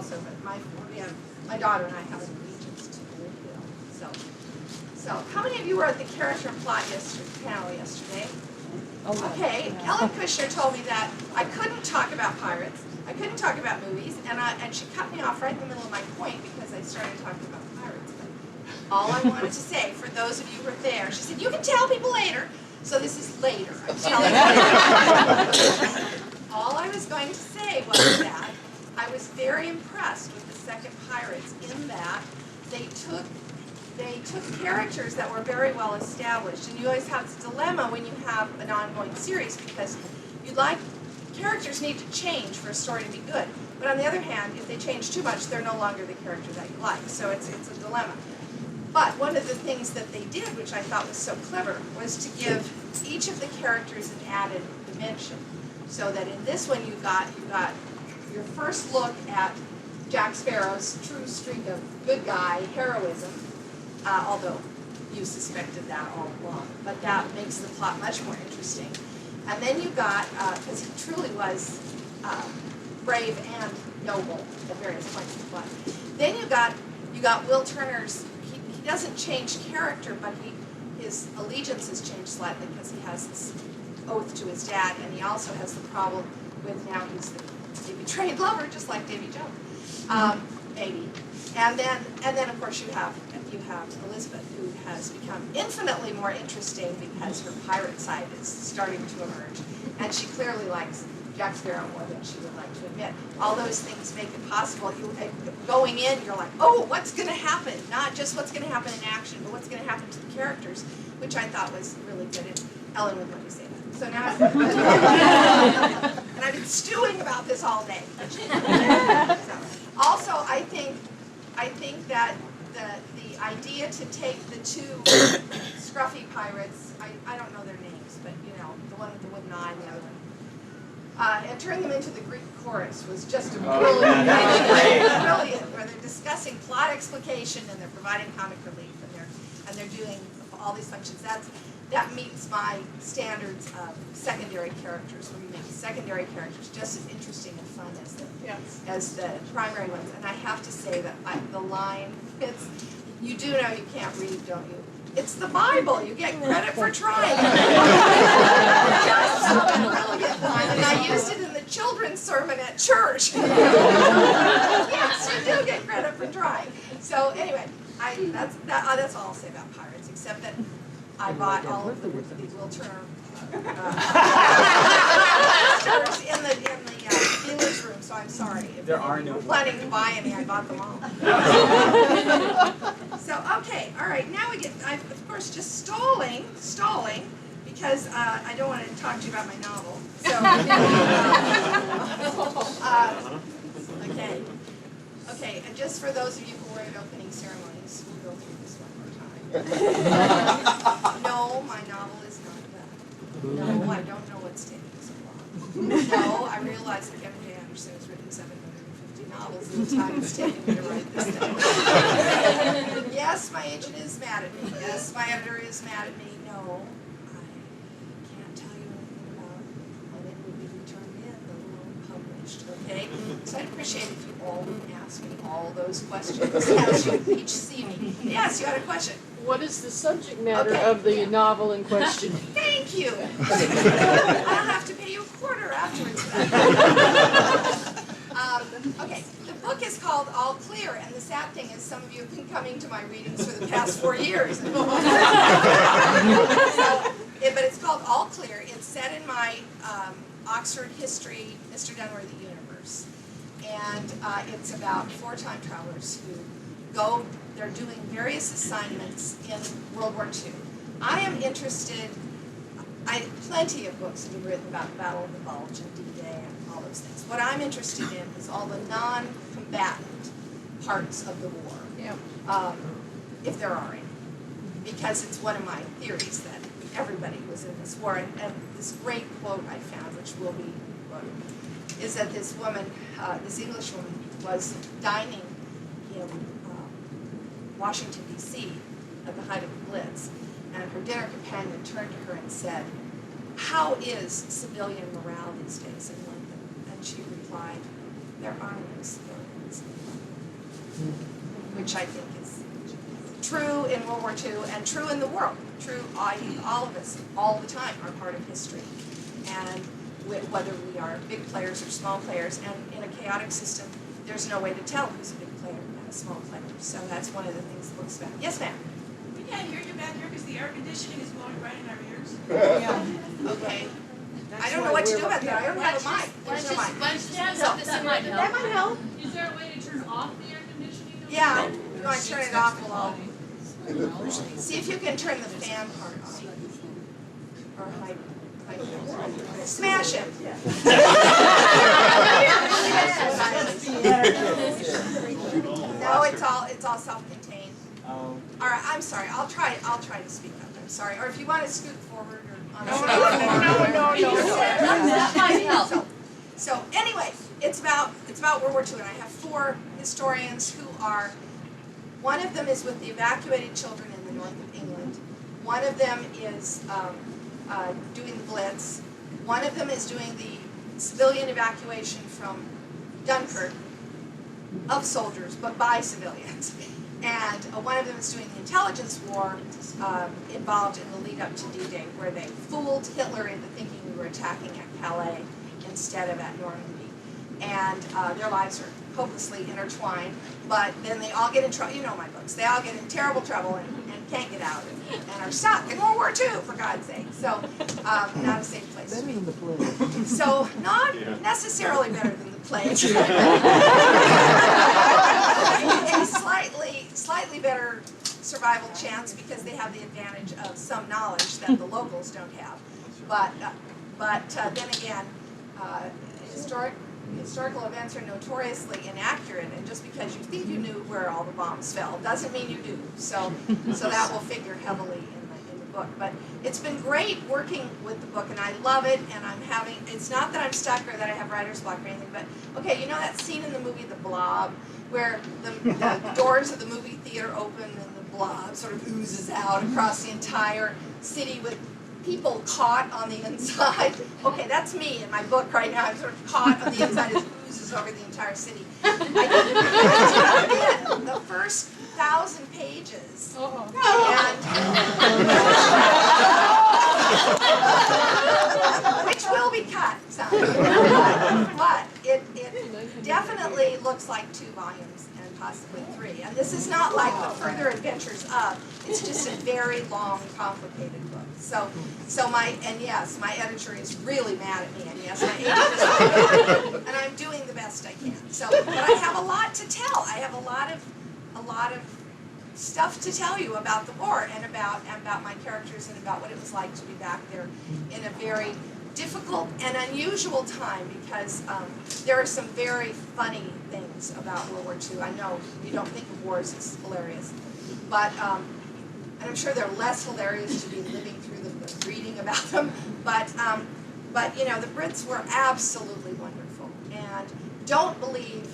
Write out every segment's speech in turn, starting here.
also, but my daughter and I have an allegiance to Louisville. So how many of you were at the character and plot panel yesterday? Okay, Ellen Kushner told me that I couldn't talk about pirates, I couldn't talk about movies, and she cut me off right in the middle of my point because I started talking about pirates. But all I wanted to say, for those of you who were there, she said, you can tell people later. So this is later. I'm telling you. All I was going to say was that I was very impressed with the second Pirates in that they took characters that were very well established, and you always have this dilemma when you have an ongoing series because characters need to change for a story to be good. But on the other hand, if they change too much, they're no longer the character that you like. So it's a dilemma. But one of the things that they did, which I thought was so clever, was to give each of the characters an added dimension. So that in this one you got your first look at Jack Sparrow's true streak of good guy heroism, although you suspected that all along. But that makes the plot much more interesting. And then you got, because he truly was brave and noble at various points in the plot. Then you got Will Turner's. He doesn't change character, but his allegiance has changed slightly because he has this oath to his dad, and he also has the problem with now he's the betrayed lover, just like Davy Jones, maybe. And then of course you have Elizabeth, who has become infinitely more interesting because her pirate side is starting to emerge, and she clearly likes Jack Sparrow more than she would like to admit. All those things make it possible. Going in, you're like, oh, what's going to happen? Not just what's going to happen in action, but what's going to happen to the characters, which I thought was really good. And Ellen would let me say that. So now and I've been stewing about this all day. So, also, I think that the idea to take the two scruffy pirates, I don't know their names, but you know, the one with the wooden eye and the other one, and turn them into the Greek chorus was just a brilliant idea. Brilliant, where they're discussing plot explication and they're providing comic relief and they're doing all these functions. That meets my standards of secondary characters, where you make secondary characters just as interesting and fun as the primary ones. And I have to say that the line, you do know you can't read, don't you? It's the Bible. You get credit for trying. Just a brilliant line, and I used it in the children's sermon at church. Yes, you do get credit for trying. So anyway, that's all I'll say about pirates, except that I bought all of the Will Turner posters in the dealer's room, so I'm sorry. If there are no. Planning to buy any, I bought them all. So okay, all right. Now I'm of course just stalling, because I don't want to talk to you about my novel. So okay, and just for those of you who were at opening ceremonies, we'll go through this one more time. No, my novel is not done. No, I don't know what's taking so long. No, I realize that Kevin J. Anderson has written 750 novels in the time it's taken me to write this down. Yes, my agent is mad at me. Yes, my editor is mad at me. No, I can't tell you anything about when it will be returned in, the loan published, okay? So I'd appreciate if you all would ask me all those questions as you each see me. Yes, you had a question. What is the subject matter of the novel in question? Thank you. I'll have to pay you a quarter afterwards. Okay, the book is called All Clear, and the sad thing is some of you have been coming to my readings for the past 4 years. But it's called All Clear. It's set in my Oxford history, Mr. Dunworthy universe. And it's about 4 time travelers who they're doing various assignments in World War II. I am interested, plenty of books have been written about the Battle of the Bulge and D-Day and all those things. What I'm interested in is all the non-combatant parts of the war, if there are any. Because it's one of my theories that everybody was in this war. And this great quote I found, which will be quoted, is that this woman, this English woman, was dining in Washington, D.C. at the height of the Blitz, and her dinner companion turned to her and said, "How is civilian morale these days in London?" And she replied, "There are no civilians." civilians, which I think is true in World War II and true in the world. True, all of us, all the time, are part of history. And whether we are big players or small players, and in a chaotic system, there's no way to tell who's a big player and a small player. So that's one of the things the book's about. Yes, ma'am? We can't hear you back here because the air conditioning is blowing right in our ears. Okay. I don't know what to do about that. I don't have a mic. There's no mic. That might help. That might help. Is there a way to turn off the air conditioning? Yeah. You want to turn it off? Well, I'll see if you can turn the fan part off. Or hide. Smash it. No, it's all self-contained. All right, I'm sorry. I'll try to speak up. I'm sorry. Or if you want to scoot forward or on the That might help. So anyway, it's about World War II, and I have 4 historians who are. One of them is with the evacuated children in the north of England. One of them is doing the Blitz. One of them is doing the civilian evacuation from Dunkirk of soldiers, but by civilians. And one of them is doing the intelligence war involved in the lead up to D-Day, where they fooled Hitler into thinking we were attacking at Calais instead of at Normandy. And their lives are hopelessly intertwined, but then they all get in trouble. You know my books. They all get in terrible trouble and can't get out and are stuck in World War II, for God's sake. So not a safe place to be. Better than the plague. So not necessarily better than the plague. A slightly better survival chance because they have the advantage of some knowledge that the locals don't have. But then again, historical events are notoriously inaccurate, and just because you think you knew where all the bombs fell doesn't mean you do. So that will figure heavily in the book. But it's been great working with the book, and I love it. And it's not that I'm stuck or that I have writer's block or anything, but okay, you know that scene in the movie The Blob where the doors of the movie theater open and the blob sort of oozes out across the entire city with people caught on the inside. Okay, that's me in my book right now. I'm sort of caught on the inside as it oozes over the entire city. I did the first 1,000 pages. And which will be cut, but it definitely looks like 2 volumes and possibly 3. And this is not like the further adventures of. It's just a very long, complicated book. So my editor is really mad at me, and yes, my agent is really, and I'm doing the best I can. But I have a lot to tell. I have a lot of stuff to tell you about the war and about my characters and about what it was like to be back there in a very difficult and unusual time, because there are some very funny things about World War II. I know you don't think of wars as hilarious, but and I'm sure they're less hilarious to be living through them than reading about them. But you know, the Brits were absolutely wonderful. And don't believe,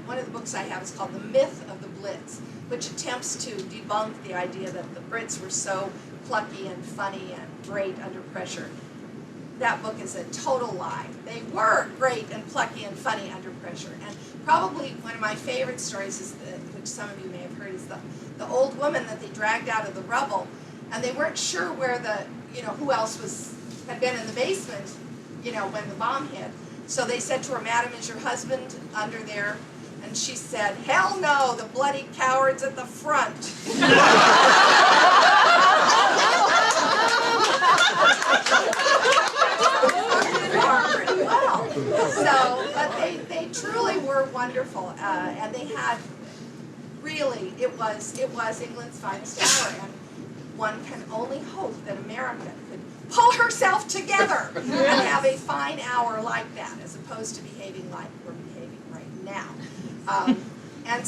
one of the books I have is called The Myth of the Blitz, which attempts to debunk the idea that the Brits were so plucky and funny and great under pressure. That book is a total lie. They were great and plucky and funny under pressure. And probably one of my favorite stories is, which some of you may have heard, is the old woman that they dragged out of the rubble, and they weren't sure where who else had been in the basement, when the bomb hit. So they said to her, "Madam, is your husband under there?" And she said, "Hell no, the bloody coward's at the front." Pretty well. But they truly were wonderful, and they had really, it was England's finest hour, and one can only hope that America could pull herself together and have a fine hour like that, as opposed to behaving like we're behaving right now. And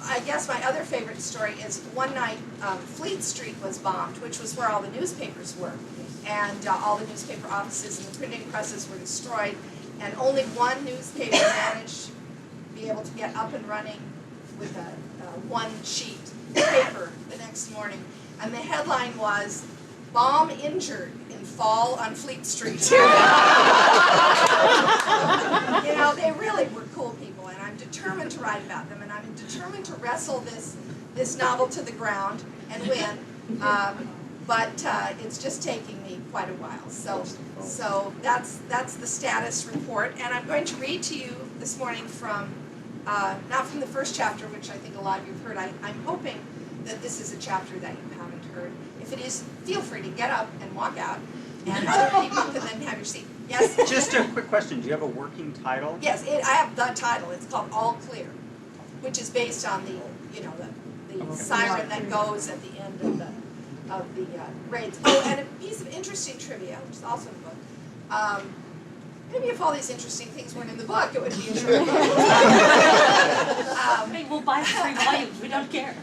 I guess my other favorite story is one night Fleet Street was bombed, which was where all the newspapers were. And all the newspaper offices and the printing presses were destroyed. And only one newspaper managed to be able to get up and running with a one-sheet paper the next morning. And the headline was, "Bomb Injured in Fall on Fleet Street." They really were cool people, and I'm determined determined to write about them, and I'm determined to wrestle this novel to the ground and win. But it's just taking me quite a while. So that's the status report, and I'm going to read to you this morning from not from the first chapter, which I think a lot of you have heard. I'm hoping that this is a chapter that you haven't heard. If it is, feel free to get up and walk out, and other people can then have your seat. Yes? Just a quick question. Do you have a working title? Yes, I have the title. It's called All Clear, which is based on the siren that goes at the end of the raids. Oh, and a piece of interesting trivia, which is also in the book. Maybe if all these interesting things weren't in the book, it would be a short book. Hey, we'll buy the 3 volumes, we don't care.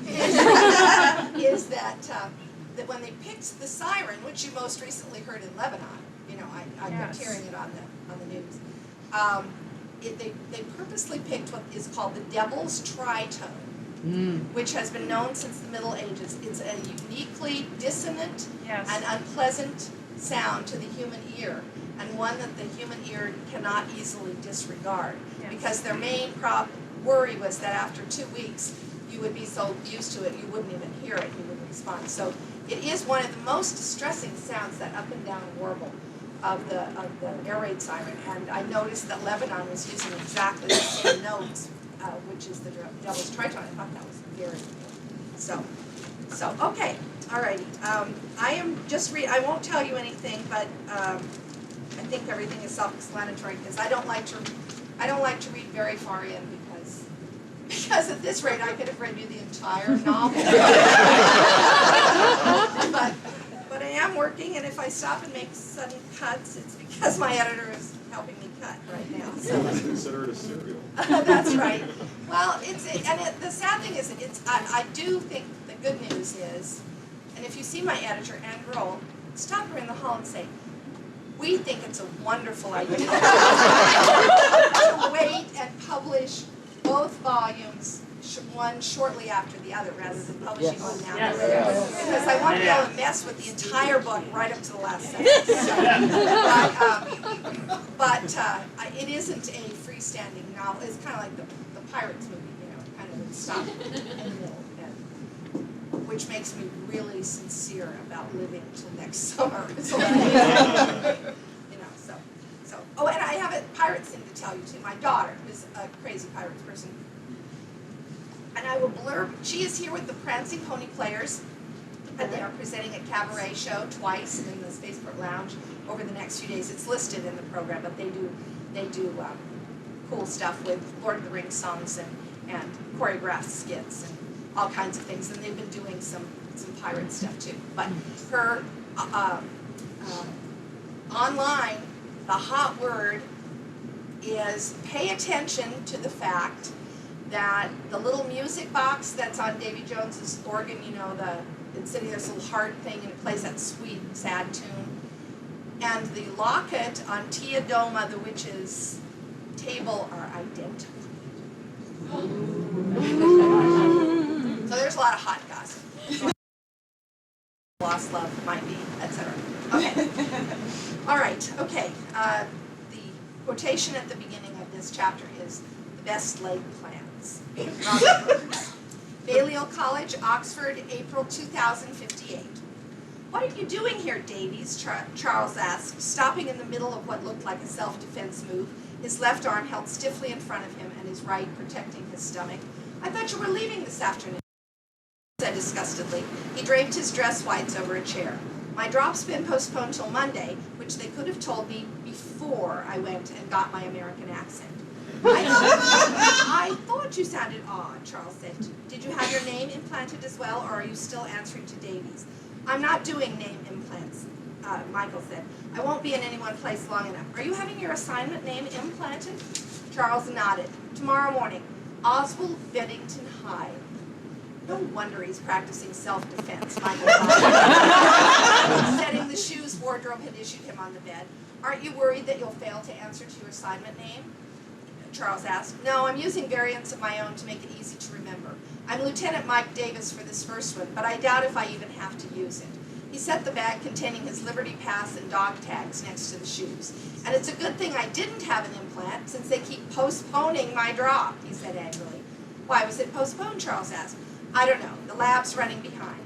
Is that when they picked the siren, which you most recently heard in Lebanon, I kept hearing it on the news. They purposely picked what is called the Devil's Tritone, which has been known since the Middle Ages. It's a uniquely dissonant and unpleasant sound to the human ear, and one that the human ear cannot easily disregard, because their main worry was that after 2 weeks you would be so used to it you wouldn't even hear it, you wouldn't respond. So it is one of the most distressing sounds, that up and down warble of the air raid siren, and I noticed that Lebanon was using exactly the same notes, which is the Devil's Tritone. I thought that was very cool. So okay, alrighty. I am just I won't tell you anything, but I think everything is self-explanatory, because I don't like to read very far in, because at this rate I could have read you the entire novel. But I am working, and if I stop and make sudden cuts, it's because my editor is helping me cut right now. So Let's consider it a serial. that's right. Well, the sad thing is, I do think the good news is, and if you see my editor, Ann Grohl, stop her in the hall and say, we think it's a wonderful idea to wait and publish both volumes, one shortly after the other, rather than publishing one now. Because I want to be able to mess with the entire book right up to the last sentence. But it isn't a freestanding novel. It's kind of like the Pirates movie, kind of stop in the middle, which makes me really sincere about living till next summer. Oh, and I have a Pirates thing to tell you too. My daughter is a crazy Pirates person. And I will blurb, she is here with the Prancing Pony Players, and they are presenting a cabaret show twice in the Spaceport Lounge over the next few days. It's listed in the program, but they do cool stuff with Lord of the Rings songs and choreographed skits and all kinds of things. And they've been doing some pirate stuff too. But her online, the hot word is pay attention to the fact that the little music box that's on Davy Jones's organ, it's sitting there, this little heart thing, and it plays that sweet, sad tune. And the locket on Tia Doma, the witch's table, are identical. So there's a lot of hot gossip. Lost love might be, etc. Okay. All right. Okay. The quotation at the beginning of this chapter is the best laid plans. Balliol College, Oxford, April 2058. What are you doing here, Davies? Charles asked, stopping in the middle of what looked like a self-defense move, his left arm held stiffly in front of him and his right protecting his stomach. I thought you were leaving this afternoon, he said disgustedly. He draped his dress whites over a chair. My drop's been postponed till Monday, which they could have told me before I went and got my American accent. I thought you sounded odd, Charles said. Did you have your name implanted as well, or are you still answering to Davies? I'm not doing name implants, Michael said. I won't be in any one place long enough. Are you having your assignment name implanted? Charles nodded. Tomorrow morning, Oswald Beddington Hyde. No wonder he's practicing self-defense, Michael thought. Setting the shoes wardrobe had issued him on the bed. Aren't you worried that you'll fail to answer to your assignment name? Charles asked. No, I'm using variants of my own to make it easy to remember. I'm Lieutenant Mike Davis for this first one, but I doubt if I even have to use it. He set the bag containing his Liberty Pass and dog tags next to the shoes. And it's a good thing I didn't have an implant since they keep postponing my drop, he said angrily. Why was it postponed, Charles asked. I don't know. The lab's running behind.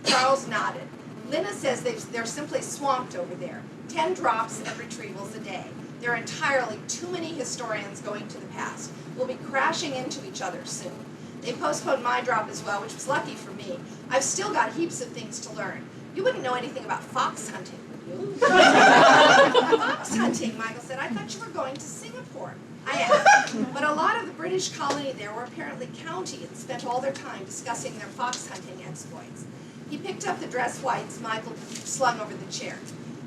Charles nodded. Lena says they're simply swamped over there. 10 drops and retrievals a day. There are entirely too many historians going to the past. We'll be crashing into each other soon. They postponed my drop as well, which was lucky for me. I've still got heaps of things to learn. You wouldn't know anything about fox hunting, would you? Fox hunting, Michael said. I thought you were going to Singapore. I am. But a lot of the British colony there were apparently county and spent all their time discussing their fox hunting exploits. He picked up the dress whites Michael slung over the chair.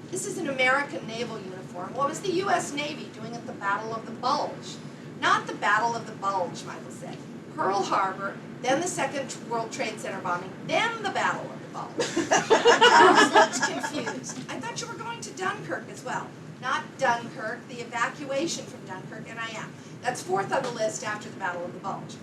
This is an American naval uniform. What was the U.S. Navy doing at the Battle of the Bulge? Not the Battle of the Bulge, Michael said. Pearl Harbor, then the Second World Trade Center bombing, then the Battle of the Bulge. Charles looked confused. I thought you were going to Dunkirk as well. Not Dunkirk, the evacuation from Dunkirk, and I am. That's fourth on the list after the Battle of the Bulge.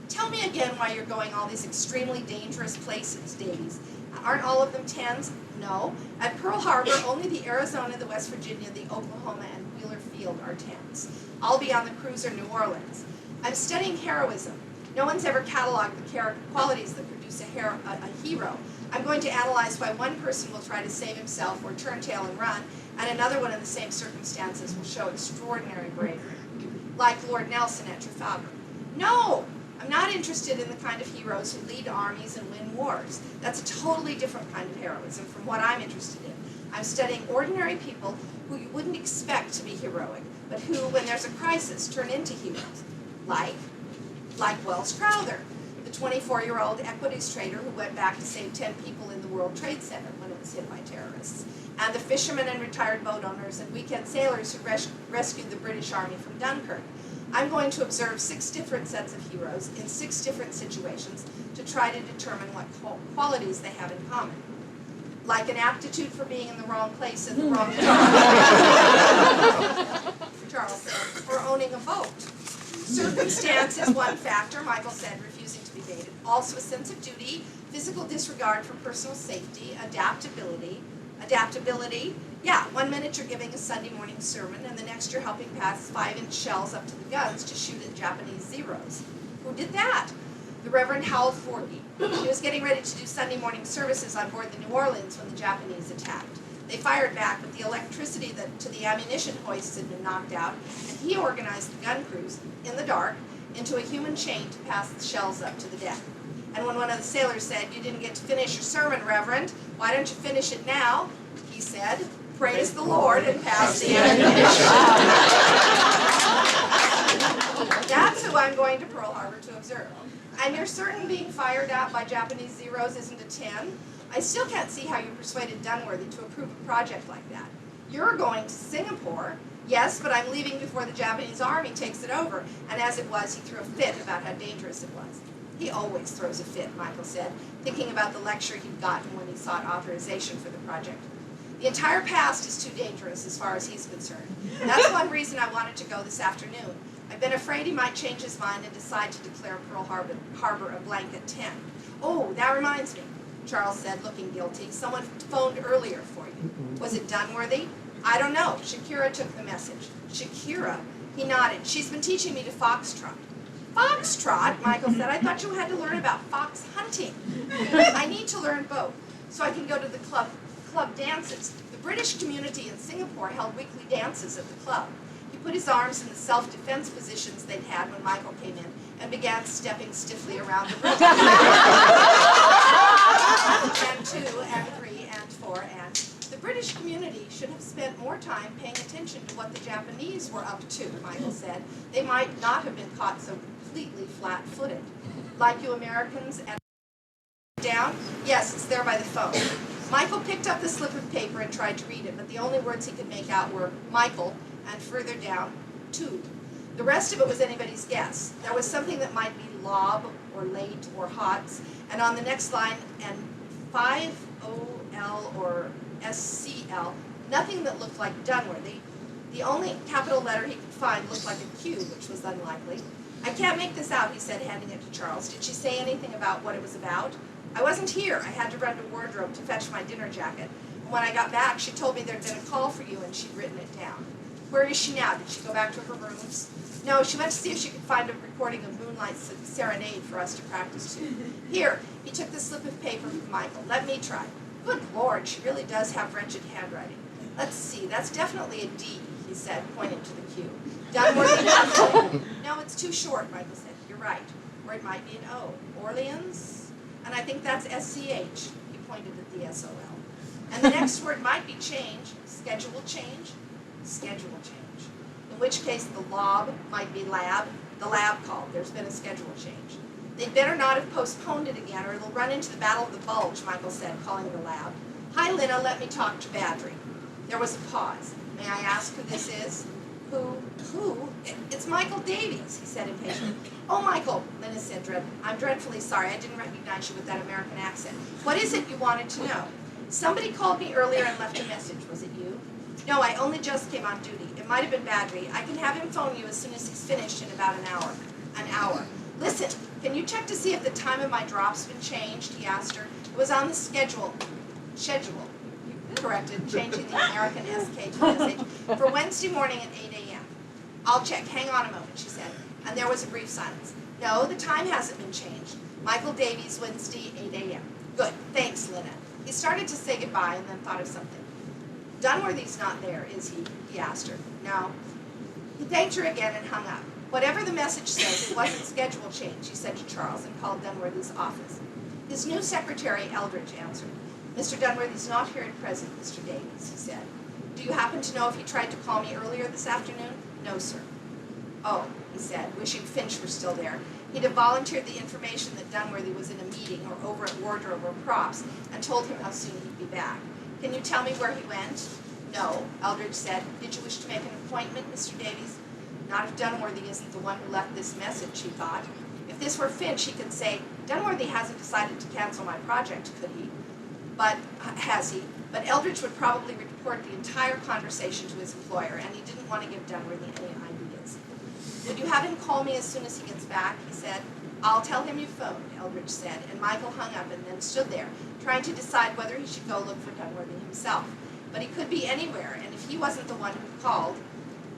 Tell me again why you're going all these extremely dangerous places, Davies. Aren't all of them 10s? No. At Pearl Harbor, only the Arizona, the West Virginia, the Oklahoma, and Wheeler Field are 10s. I'll be on the cruiser New Orleans. I'm studying heroism. No one's ever cataloged the character qualities that produce a hero. I'm going to analyze why one person will try to save himself or turn tail and run, and another one in the same circumstances will show extraordinary bravery, like Lord Nelson at Trafalgar. No! I'm not interested in the kind of heroes who lead armies and win wars. That's a totally different kind of heroism from what I'm interested in. I'm studying ordinary people who you wouldn't expect to be heroic, but who, when there's a crisis, turn into heroes. Like Wells Crowther, the 24-year-old equities trader who went back to save 10 people in the World Trade Center when it was hit by terrorists, and the fishermen and retired boat owners and weekend sailors who rescued the British Army from Dunkirk. I'm going to observe 6 different sets of heroes in 6 different situations to try to determine what qualities they have in common. Like an aptitude for being in the wrong place at the wrong time, Charles said, or owning a boat. Circumstance is one factor, Michael said, refusing to be baited. Also a sense of duty, physical disregard for personal safety, adaptability. Adaptability, yeah, 1 minute you're giving a Sunday morning sermon and the next you're helping pass 5-inch shells up to the guns to shoot at Japanese Zeros. Who did that? The Reverend Howell Forgy. He was getting ready to do Sunday morning services on board the New Orleans when the Japanese attacked. They fired back, but the electricity to the ammunition hoists had been knocked out, and he organized the gun crews, in the dark, into a human chain to pass the shells up to the deck. And when one of the sailors said, "You didn't get to finish your sermon, Reverend, why don't you finish it now?" he said, "Praise the Lord," and pass the ammunition. That's who I'm going to Pearl Harbor to observe. And you're certain being fired at by Japanese Zeros isn't a 10? I still can't see how you persuaded Dunworthy to approve a project like that. You're going to Singapore. Yes, but I'm leaving before the Japanese army takes it over. And as it was, he threw a fit about how dangerous it was. He always throws a fit, Michael said, thinking about the lecture he'd gotten when he sought authorization for the project. The entire past is too dangerous as far as he's concerned. That's one reason I wanted to go this afternoon. I've been afraid he might change his mind and decide to declare Pearl Harbor a blanket 10. Oh, that reminds me, Charles said, looking guilty. Someone phoned earlier for you. Was it Dunworthy? I don't know. Shakira took the message. Shakira? He nodded. She's been teaching me to foxtrot. Foxtrot? Michael said. I thought you had to learn about fox hunting. I need to learn both, so I can go to the club dances. The British community in Singapore held weekly dances at the club. He put his arms in the self-defense positions they'd had when Michael came in and began stepping stiffly around the room. And 2, and 3, and 4, and... The British community should have spent more time paying attention to what the Japanese were up to, Michael said. They might not have been caught so completely flat-footed. Like you Americans and down? Yes, it's there by the phone. Michael picked up the slip of paper and tried to read it, but the only words he could make out were Michael, and further down, tube. The rest of it was anybody's guess. There was something that might be lob, or late, or hots, and on the next line, and 5-O-L or SCL, nothing that looked like Dunworthy. The only capital letter he could find looked like a Q, which was unlikely. I can't make this out, he said, handing it to Charles. Did she say anything about what it was about? I wasn't here. I had to run to wardrobe to fetch my dinner jacket. And when I got back, she told me there'd been a call for you and she'd written it down. Where is she now? Did she go back to her rooms? No, she went to see if she could find a recording of Moonlight Serenade for us to practice to. Here, he took the slip of paper from Michael. Let me try. Good Lord, she really does have wretched handwriting. Let's see, that's definitely a D, he said, pointing to the Q. Dunworthy. No, it's too short, Michael said. You're right. Or it might be an O. Orleans? And I think that's SCH. He pointed at the SOL. And the next word might be change. Schedule change. Schedule change. In which case the lob might be lab. The lab called. There's been a schedule change. They'd better not have postponed it again or it'll run into the Battle of the Bulge, Michael said, calling the lab. Hi, Lena, let me talk to Badry. There was a pause. May I ask who this is? Who? It's Michael Davies, he said impatiently. Oh, Michael, Lena said, I'm dreadfully sorry. I didn't recognize you with that American accent. What is it you wanted to know? Somebody called me earlier and left a message. Was it you? No, I only just came on duty. It might have been Badry. I can have him phone you as soon as he's finished in about an hour. An hour. Listen, can you check to see if the time of my drop's been changed? He asked her. It was on the schedule. Corrected, changing the American SK to SH, for Wednesday morning at 8 a.m. I'll check. Hang on a moment, she said. And there was a brief silence. No, the time hasn't been changed. Michael Davies, Wednesday, 8 a.m. Good. Thanks, Lena. He started to say goodbye and then thought of something. Dunworthy's not there, is he? He asked her. No. He thanked her again and hung up. Whatever the message says, it wasn't schedule change, he said to Charles and called Dunworthy's office. His new secretary, Eldridge, answered. Mr. Dunworthy's not here at present, Mr. Davies, he said. Do you happen to know if he tried to call me earlier this afternoon? No, sir. Oh, he said, wishing Finch were still there. He'd have volunteered the information that Dunworthy was in a meeting or over at wardrobe or props and told him how soon he'd be back. Can you tell me where he went? No, Eldridge said. Did you wish to make an appointment, Mr. Davies? Not if Dunworthy isn't the one who left this message, he thought. If this were Finch, he could say, Dunworthy hasn't decided to cancel my project, could he? But, has he? But Eldridge would probably report the entire conversation to his employer, and he didn't want to give Dunworthy any ideas. Would you have him call me as soon as he gets back? He said. I'll tell him you phoned, Eldridge said, and Michael hung up and then stood there, trying to decide whether he should go look for Dunworthy himself. But he could be anywhere, and if he wasn't the one who called.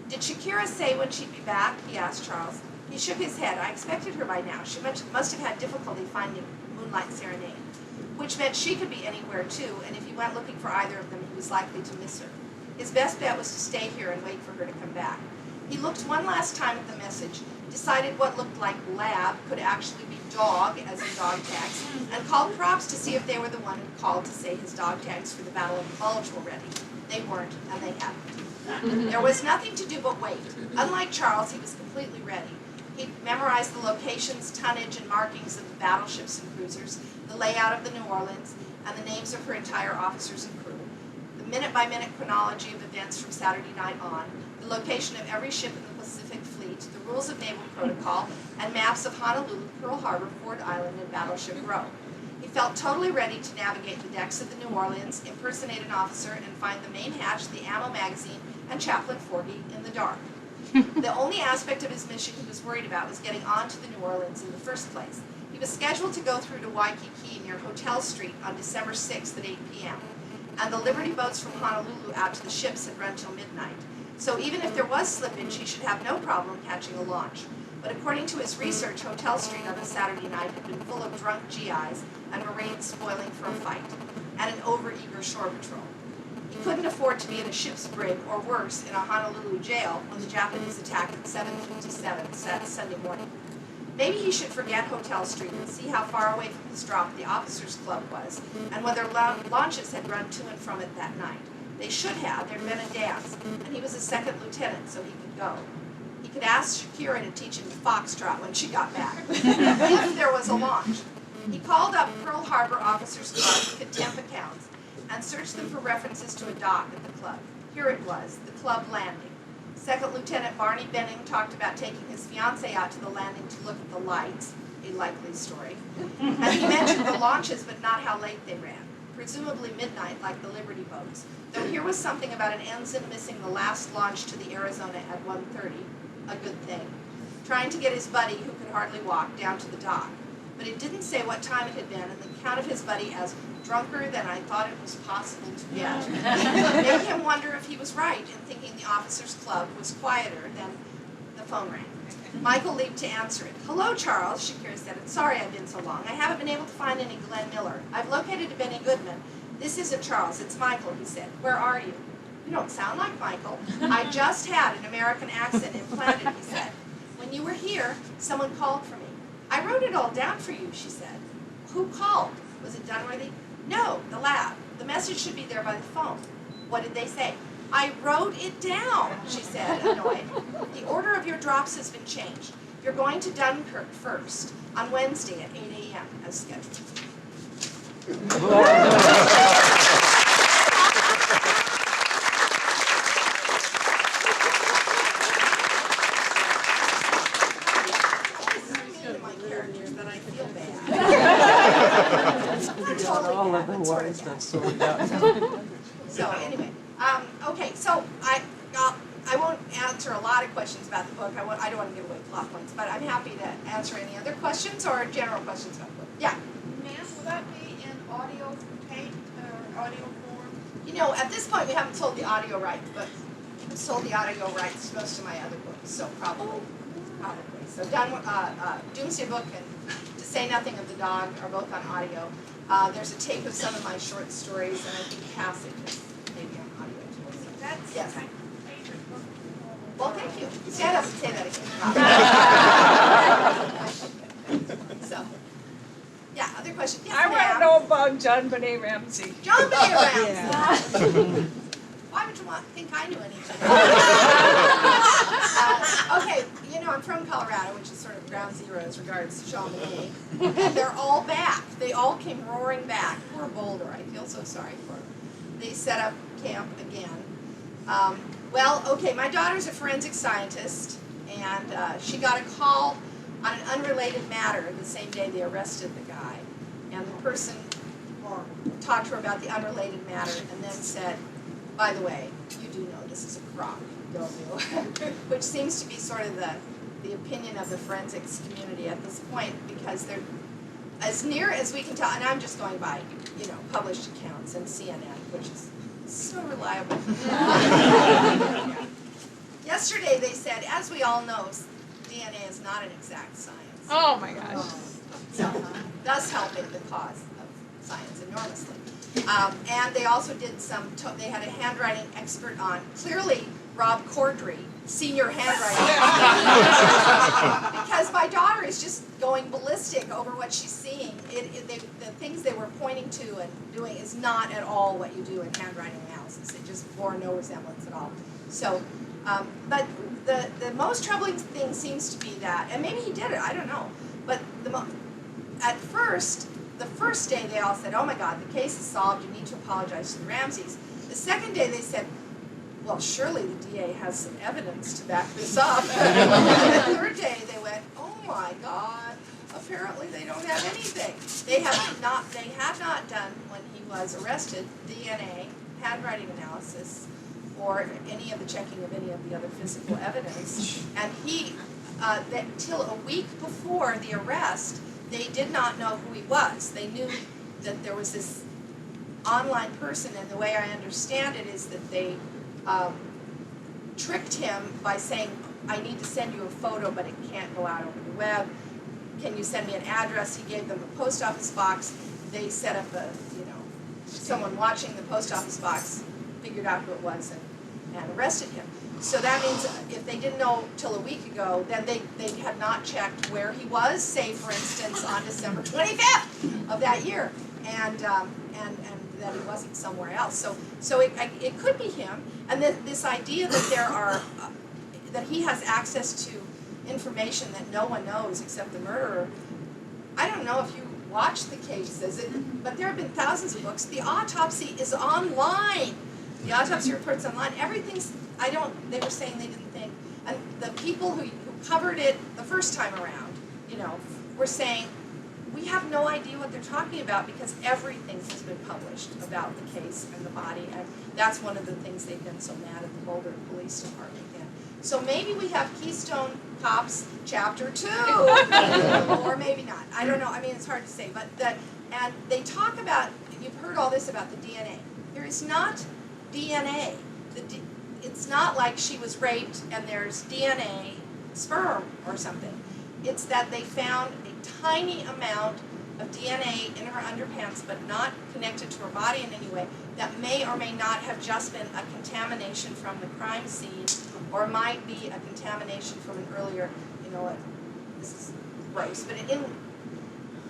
Did Shakira say when she'd be back? He asked Charles. He shook his head. I expected her by now. She must have had difficulty finding Moonlight Serenade, which meant she could be anywhere too, and if he went looking for either of them, he was likely to miss her. His best bet was to stay here and wait for her to come back. He looked one last time at the message, decided what looked like lab could actually be dog, as in dog tags, and called props to see if they were the one who called to say his dog tags for the Battle of the Bulge were ready. They weren't, and they hadn't. There was nothing to do but wait. Unlike Charles, he was completely ready. He'd memorized the locations, tonnage, and markings of the battleships and cruisers, the layout of the New Orleans, and the names of her entire officers and crew, the minute-by-minute chronology of events from Saturday night on, the location of every ship in the Pacific Fleet, the rules of naval protocol, and maps of Honolulu, Pearl Harbor, Ford Island, and Battleship Row. He felt totally ready to navigate the decks of the New Orleans, impersonate an officer, and find the main hatch, the ammo magazine, and Chaplain Forgy in the dark. The only aspect of his mission he was worried about was getting on to the New Orleans in the first place. He was scheduled to go through to Waikiki near Hotel Street on December 6th at 8 p.m., and the Liberty boats from Honolulu out to the ships had run till midnight. So even if there was slippage, he should have no problem catching a launch. But according to his research, Hotel Street on the Saturday night had been full of drunk GIs and Marines spoiling for a fight, and an overeager shore patrol. He couldn't afford to be in a ship's brig, or worse, in a Honolulu jail when the Japanese attacked at 7:57 Sunday morning. Maybe he should forget Hotel Street and see how far away from his drop the Officers' Club was, and whether launches had run to and from it that night. They should have. There'd been a dance, and he was a second lieutenant, so he could go. He could ask Shakira to teach him foxtrot when she got back, if there was a launch. He called up Pearl Harbor Officers' Club, Contempt accounts, and searched them for references to a dock at the club. Here it was, the club landing. Second Lieutenant Barney Benning talked about taking his fiancée out to the landing to look at the lights, a likely story. And he mentioned the launches, but not how late they ran. Presumably midnight, like the Liberty boats. Though here was something about an ensign missing the last launch to the Arizona at 1:30. A good thing. Trying to get his buddy, who could hardly walk, down to the dock. but it didn't say what time it had been, and the account of his buddy as drunker than I thought it was possible to get made him wonder if he was right in thinking the officers' club was quieter than the phone rang. Michael leaped to answer it. "Hello, Charles," Shakira said. "I'm sorry I've been so long. I haven't been able to find any Glenn Miller. I've located a Benny Goodman. This isn't Charles, it's Michael," he said. "Where are you?" "You don't sound like Michael." "I just had an American accent implanted," he said. "When you were here, someone called for me." "I wrote it all down for you," she said. "Who called? Was it Dunworthy?" "No, the lab. The message should be there by the phone." "What did they say?" "I wrote it down," she said, annoyed. "The order of your drops has been changed. You're going to Dunkirk first, on Wednesday at 8 a.m. as scheduled." My characters, but I feel bad. All of the words that's sorted out. So anyway, okay, so I won't answer a lot of questions about the book. I don't want to give away plot points, but I'm happy to answer any other questions or general questions about the book. Yeah. Ma'am, will that be in audio tape or audio form? You know, at this point we haven't sold the audio rights, but we've sold the audio rights to most of my other books, so probably. So Doomsday Book and To Say Nothing of the Dog are both on audio. There's a tape of some of my short stories, and I think Passage is maybe on audio too. That's Yes. my favorite book. Well, thank you. Stand up and say that again. So, yeah, other questions? Yes, I want to ma'am. know about John Benet Ramsey. John Benet Ramsey. Why would you think I knew anything? Okay, you know, I'm from Colorado, which is sort of ground zero as regards Jean Benet. And they're all back. They all came roaring back. Poor Boulder, I feel so sorry for them. They set up camp again. Well, okay, my daughter's a forensic scientist, and she got a call on an unrelated matter the same day they arrested the guy. And the person talked to her about the unrelated matter and then said, "By the way, you do know this is a crock, don't you?" Which seems to be sort of the opinion of the forensics community at this point, because they're, as near as we can tell, and I'm just going by, you know, published accounts and CNN, which is so reliable. Yesterday they said, as we all know, DNA is not an exact science. Oh my gosh. So, thus helping the cause of science enormously. And they also did they had a handwriting expert on, clearly Rob Cordry, senior handwriting expert. Because my daughter is just going ballistic over what she's seeing. The things they were pointing to and doing is not at all what you do in handwriting analysis. It just bore no resemblance at all. So, but the most troubling thing seems to be that, and maybe he did it, I don't know, but at first, the first day they all said, "Oh my God, the case is solved, you need to apologize to the Ramseys." The second day they said, "Well, surely the DA has some evidence to back this up." And the third day they went, "Oh my God, apparently they don't have anything." They had not done, when he was arrested, DNA, handwriting analysis, or any of the checking of any of the other physical evidence. And till a week before the arrest, they did not know who he was. They knew that there was this online person, and the way I understand it is that they tricked him by saying, "I need to send you a photo, but it can't go out over the web. Can you send me an address?" He gave them a post office box. They set up someone watching the post office box figured out who it was and arrested him. So that means if they didn't know till a week ago, then they had not checked where he was, say for instance on December 25th of that year, and that he wasn't somewhere else. So it could be him, and this idea that that he has access to information that no one knows except the murderer. I don't know if you watch the cases, but there have been thousands of books. The autopsy is online. The autopsy report's online. Everything's. They were saying they didn't think, and the people who covered it the first time around, were saying, we have no idea what they're talking about because everything has been published about the case and the body, and that's one of the things they've been so mad at the Boulder Police Department in. So maybe we have Keystone Cops Chapter 2, or maybe not. I don't know. I mean, it's hard to say. But that, and they talk about. You've heard all this about the DNA. There is not DNA. It's not like she was raped and there's DNA, sperm or something. It's that they found a tiny amount of DNA in her underpants, but not connected to her body in any way, that may or may not have just been a contamination from the crime scene, or might be a contamination from an earlier, you know what, this is gross, but an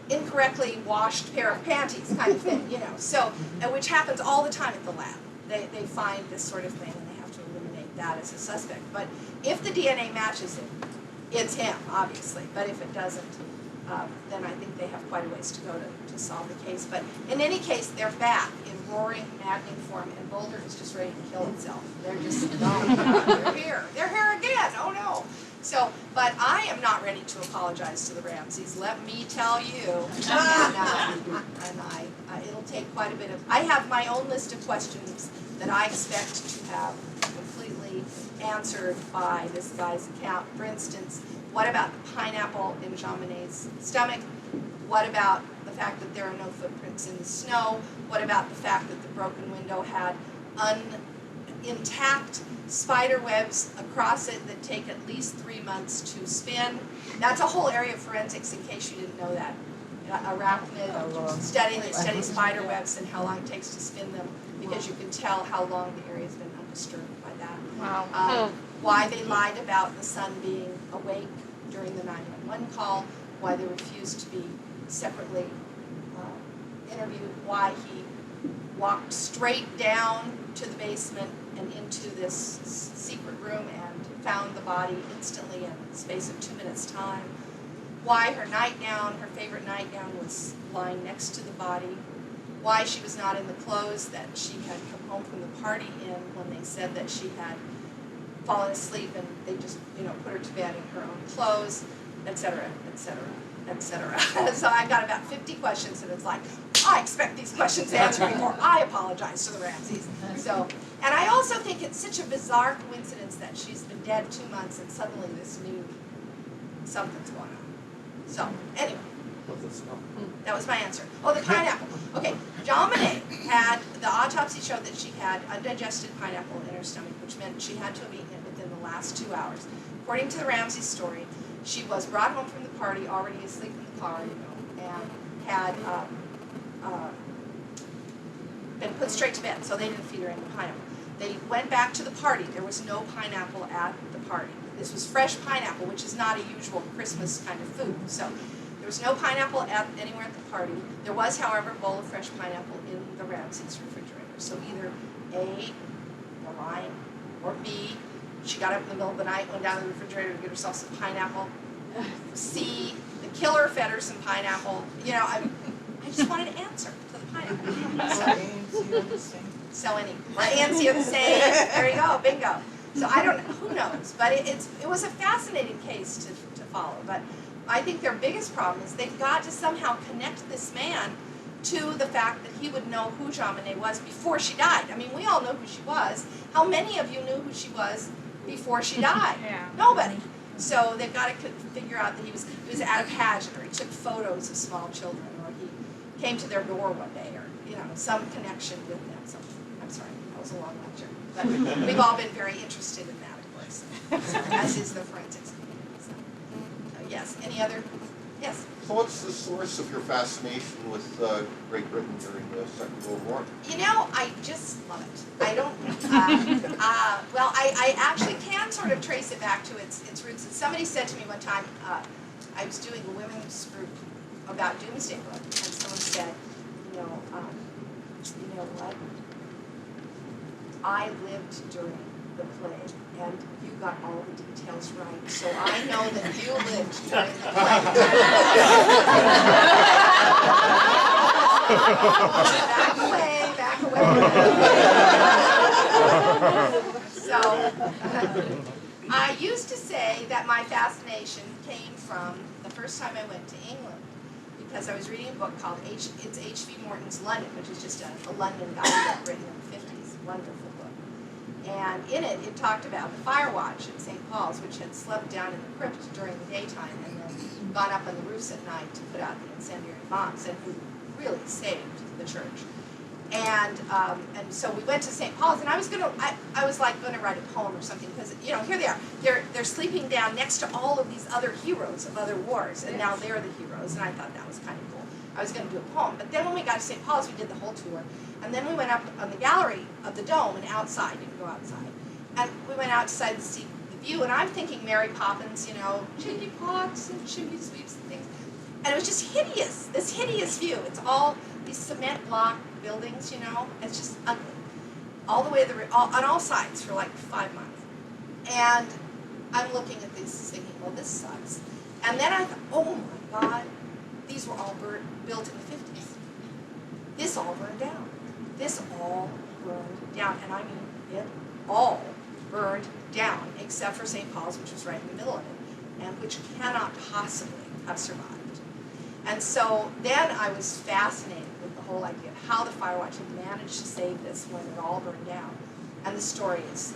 incorrectly washed pair of panties kind of thing, you know. So, which happens all the time at the lab. They find this sort of thing and they have to eliminate that as a suspect. But if the DNA matches him, it's him, obviously. But if it doesn't, then I think they have quite a ways to go to solve the case. But in any case, they're back in roaring, maddening form, and Boulder is just ready to kill itself. They're just, oh God, they're here. They're here again, oh no. So, but I am not ready to apologize to the Ramseys, let me tell you. And it'll take quite a bit of, I have my own list of questions that I expect to have completely answered by this guy's account. For instance, what about the pineapple in Jean Monet's stomach? What about the fact that there are no footprints in the snow? What about the fact that the broken window had intact spider webs across it that take at least 3 months to spin? That's a whole area of forensics in case you didn't know that. Arachnid, study spider webs and how long it takes to spin them, because you can tell how long the area's been undisturbed by that. Wow. Why they lied about the son being awake during the 911 call, why they refused to be separately interviewed, why he walked straight down to the basement and into this secret room and found the body instantly in the space of 2 minutes' time, why her nightgown, her favorite nightgown, was lying next to the body, why she was not in the clothes that she had come home from the party in when they said that she had fallen asleep and they just, you know, put her to bed in her own clothes, etc., etc., etc. So I got about 50 questions, and it's like, I expect these questions answered before I apologize to the Ramseys. So, and I also think it's such a bizarre coincidence that she's been dead 2 months and suddenly this new something's going on. So, anyway. That was my answer. Oh, the pineapple. Okay, Jean Monnet had, the autopsy showed that she had undigested pineapple in her stomach, which meant she had to have eaten it within the last 2 hours. According to the Ramsey story, she was brought home from the party already asleep in the car, you know, and had been put straight to bed, so they didn't feed her any pineapple. They went back to the party. There was no pineapple at the party. This was fresh pineapple, which is not a usual Christmas kind of food. So there was no pineapple anywhere at the party. There was, however, a bowl of fresh pineapple in the Ramsey's refrigerator. So either A, they're lying, or B, she got up in the middle of the night, went down to the refrigerator to get herself some pineapple. C, the killer fed her some pineapple. You know, I just wanted an answer to the pineapple. So any, or A and C are the same. There you go, bingo. So I don't know, who knows? But it was a fascinating case to follow. But I think their biggest problem is they've got to somehow connect this man to the fact that he would know who Jean Monnet was before she died. I mean, we all know who she was. How many of you knew who she was before she died? Nobody. So they've got to figure out that he was at a pageant, or he took photos of small children, or he came to their door one day, or, you know, some connection with them. So, I'm sorry, that was a long lecture. But we've all been very interested in that, of course, as is the forensics community. So, yes, any other? Yes? So what's the source of your fascination with Great Britain during the Second World War? You know, I just love it. I don't, well, I actually can sort of trace it back to its roots. And somebody said to me one time, I was doing a women's group about Doomsday Book, and someone said, you know what? I lived during the plague, and you got all the details right. So I know that you lived during the plague. Back away. So I used to say that my fascination came from the first time I went to England, because I was reading a book called it's H.V. Morton's London, which is just a London guidebook written in the 50s. Wonderful book. And in it, it talked about the fire watch at St. Paul's, which had slept down in the crypt during the daytime and then gone up on the roofs at night to put out the incendiary bombs, and who really saved the church. And so we went to St. Paul's, and I was like gonna write a poem or something, because here they are. They're sleeping down next to all of these other heroes of other wars, and now they're the heroes, and I thought that was kind of cool. I was gonna do a poem, but then when we got to St. Paul's, we did the whole tour, and then we went up on the gallery of the dome and outside. You can go outside, and we went outside to see the view, and I'm thinking Mary Poppins, chimney pots and chimney sweeps and things, and it was just hideous. This hideous view. It's all these cement block buildings, it's just ugly, all the way on all sides for like 5 months. And I'm looking at this thinking, well, this sucks. And then I thought, oh my God, these were all built in the 50s. This all burned down. This all burned down, and I mean it all burned down, except for St. Paul's, which was right in the middle of it, and which cannot possibly have survived. And so then I was fascinated with the whole idea of how the fire watch had managed to save this when it all burned down. And the story is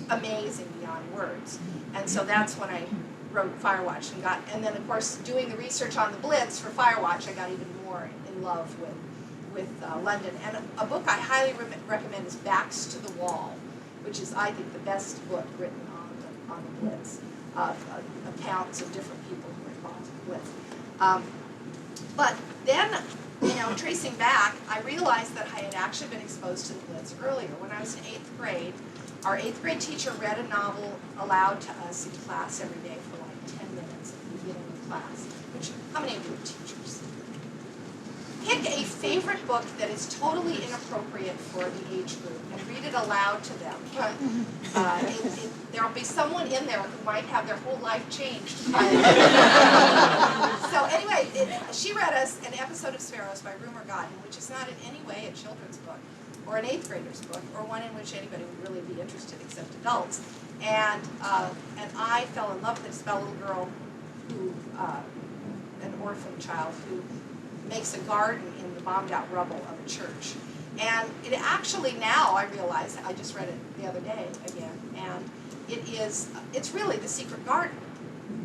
amazing beyond words. And so that's when I wrote Firewatch and then of course doing the research on the Blitz for Firewatch, I got even more in love with London. And a book I highly recommend is Backs to the Wall, which is, I think, the best book written on the Blitz, of accounts of different people who were involved in the Blitz. But then, tracing back, I realized that I had actually been exposed to the Blitz earlier. When I was in 8th grade, our 8th grade teacher read a novel aloud to us in class every day for like 10 minutes at the beginning of class. How many of you are teachers? Pick a favorite book that is totally inappropriate for the age group and read it aloud to them. There'll be someone in there who might have their whole life changed. So anyway, she read us an episode of Sparrows by Rumer Godden, which is not in any way a children's book or an 8th grader's book or one in which anybody would really be interested except adults. And I fell in love with it. It's about a little girl who, an orphan child who makes a garden in the bombed out rubble of a church. And it actually now, I realize, I just read it the other day again, and it's really The Secret Garden,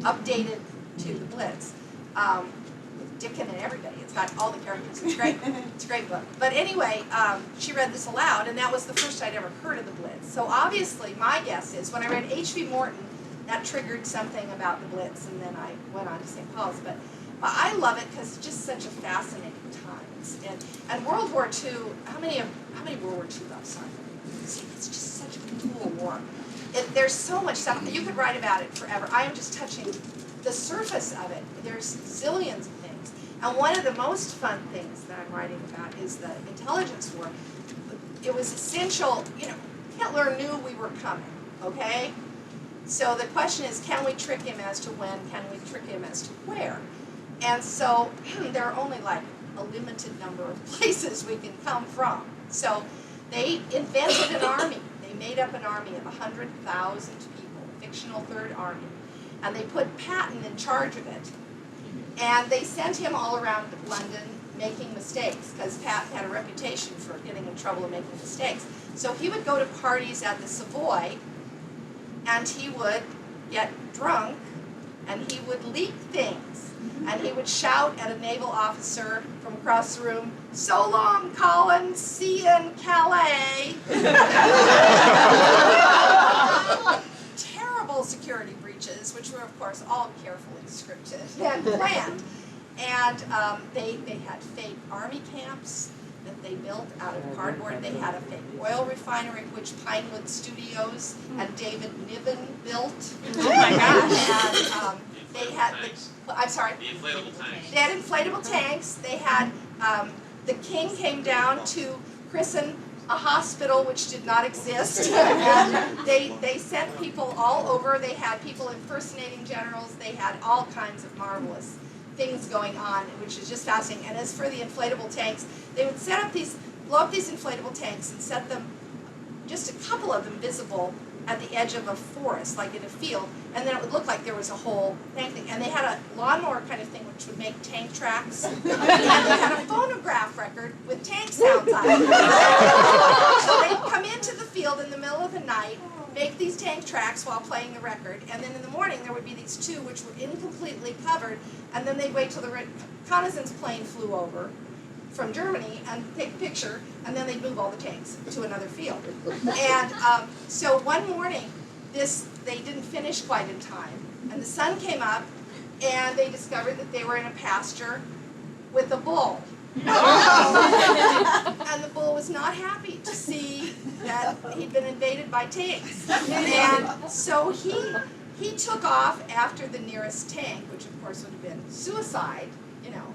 updated to the Blitz, with Dickon and everybody. It's got all the characters. It's great. It's a great book. But anyway, she read this aloud, and that was the first I'd ever heard of the Blitz. So obviously, my guess is, when I read H.V. Morton, that triggered something about the Blitz, and then I went on to St. Paul's. But I love it because it's just such a fascinating time. And World War II, how many World War II buffs are there? See, it's just such a cool war. There's so much stuff. You could write about it forever. I am just touching the surface of it. There's zillions of things. And one of the most fun things that I'm writing about is the intelligence war. It was essential, Hitler knew we were coming, okay? So the question is, can we trick him as to when? Can we trick him as to where? And so there are only like a limited number of places we can come from. So they invented an army. They made up an army of 100,000 people, a fictional third army. And they put Patton in charge of it. And they sent him all around London making mistakes, because Patton had a reputation for getting in trouble and making mistakes. So he would go to parties at the Savoy, and he would get drunk, and he would leak things. And he would shout at a naval officer from across the room, "So long, Colin, see you in Calais." Terrible security breaches, which were, of course, all carefully scripted and planned. And they had fake army camps that they built out of cardboard. They had a fake oil refinery, which Pinewood Studios and David Niven built. Oh my gosh! And they had I'm sorry. The inflatable tanks. They had inflatable tanks. They had the king came down to christen a hospital which did not exist. And they sent people all over. They had people impersonating generals. They had all kinds of marvelous things going on, which is just fascinating. And as for the inflatable tanks, they would blow up these inflatable tanks and set them, just a couple of them visible at the edge of a forest, like in a field, and then it would look like there was a whole tank thing. And they had a lawnmower kind of thing which would make tank tracks. And they had a phonograph record with tank sounds on it. So they'd come into the field in the middle of the night, make these tank tracks while playing the record, and then in the morning there would be these two which were incompletely covered, and then they'd wait till the reconnaissance plane flew over from Germany and take a picture, and then they'd move all the tanks to another field. And so one morning, they didn't finish quite in time, and the sun came up, and they discovered that they were in a pasture with a bull. And the bull was not happy to see that he'd been invaded by tanks. And so he took off after the nearest tank, which of course would have been suicide, you know.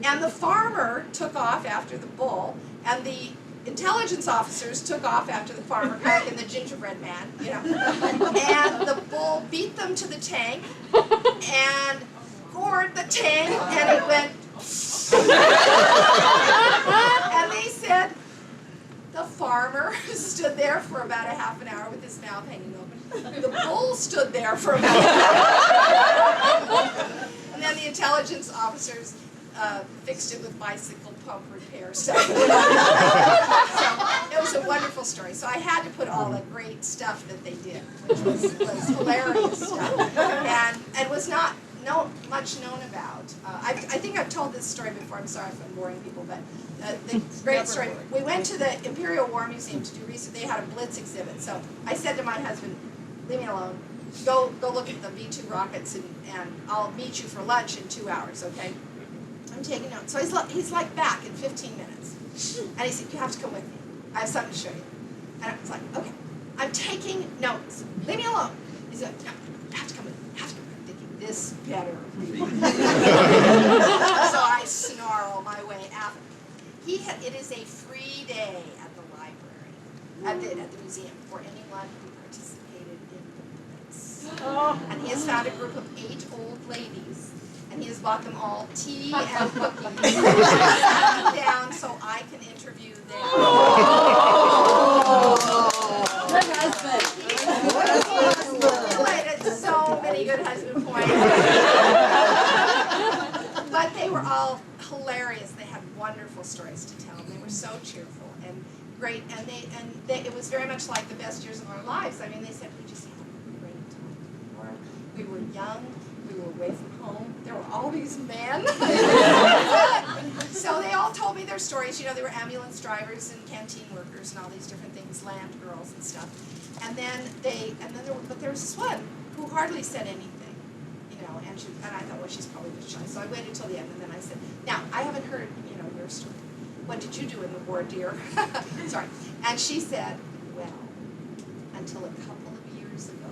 And the farmer took off after the bull, and the intelligence officers took off after the farmer, kind of like in the gingerbread man, you know. And the bull beat them to the tank and gored the tank, and it went. And they said the farmer stood there for about a half an hour with his mouth hanging open. The bull stood there for about an hour. And then the intelligence officers fixed it with bicycle pump repair stuff. So it was a wonderful story. So I had to put all the great stuff that they did, which was hilarious stuff, and was not much known about. I think I've told this story before. I'm sorry if I'm boring people, but the great story. We went to the Imperial War Museum to do research. They had a Blitz exhibit. So I said to my husband, "Leave me alone. Go look at the V2 rockets, and I'll meet you for lunch in 2 hours, okay?" I'm taking notes. So he's like back in 15 minutes. And he said, "You have to come with me. I have something to show you." And I was like, "Okay, I'm taking notes. Leave me alone." He said, "No, you have to come with me. You have to come with me." I'm thinking, this better. So I snarl my way out. It is a free day at the library, at the museum, for anyone who participated in the Blitz. And he has found a group of 8 old ladies, and he has bought them all tea and cookies. And sat them down so I can interview them. Good husband. He accumulated so many good husband points. But they were all hilarious. They had wonderful stories to tell, and they were so cheerful and great. And it was very much like the best years of our lives. I mean, they said we just had a great time. We were young. We were away from home. There were all these men. So they all told me their stories. You know, they were ambulance drivers and canteen workers and all these different things, land girls and stuff. But there was this one who hardly said anything, you know, and I thought, well, she's probably just shy. So I waited till the end, and then I said, "Now, I haven't heard, you know, your story. What did you do in the war, dear?" Sorry. And she said, "Well, until a couple of years ago,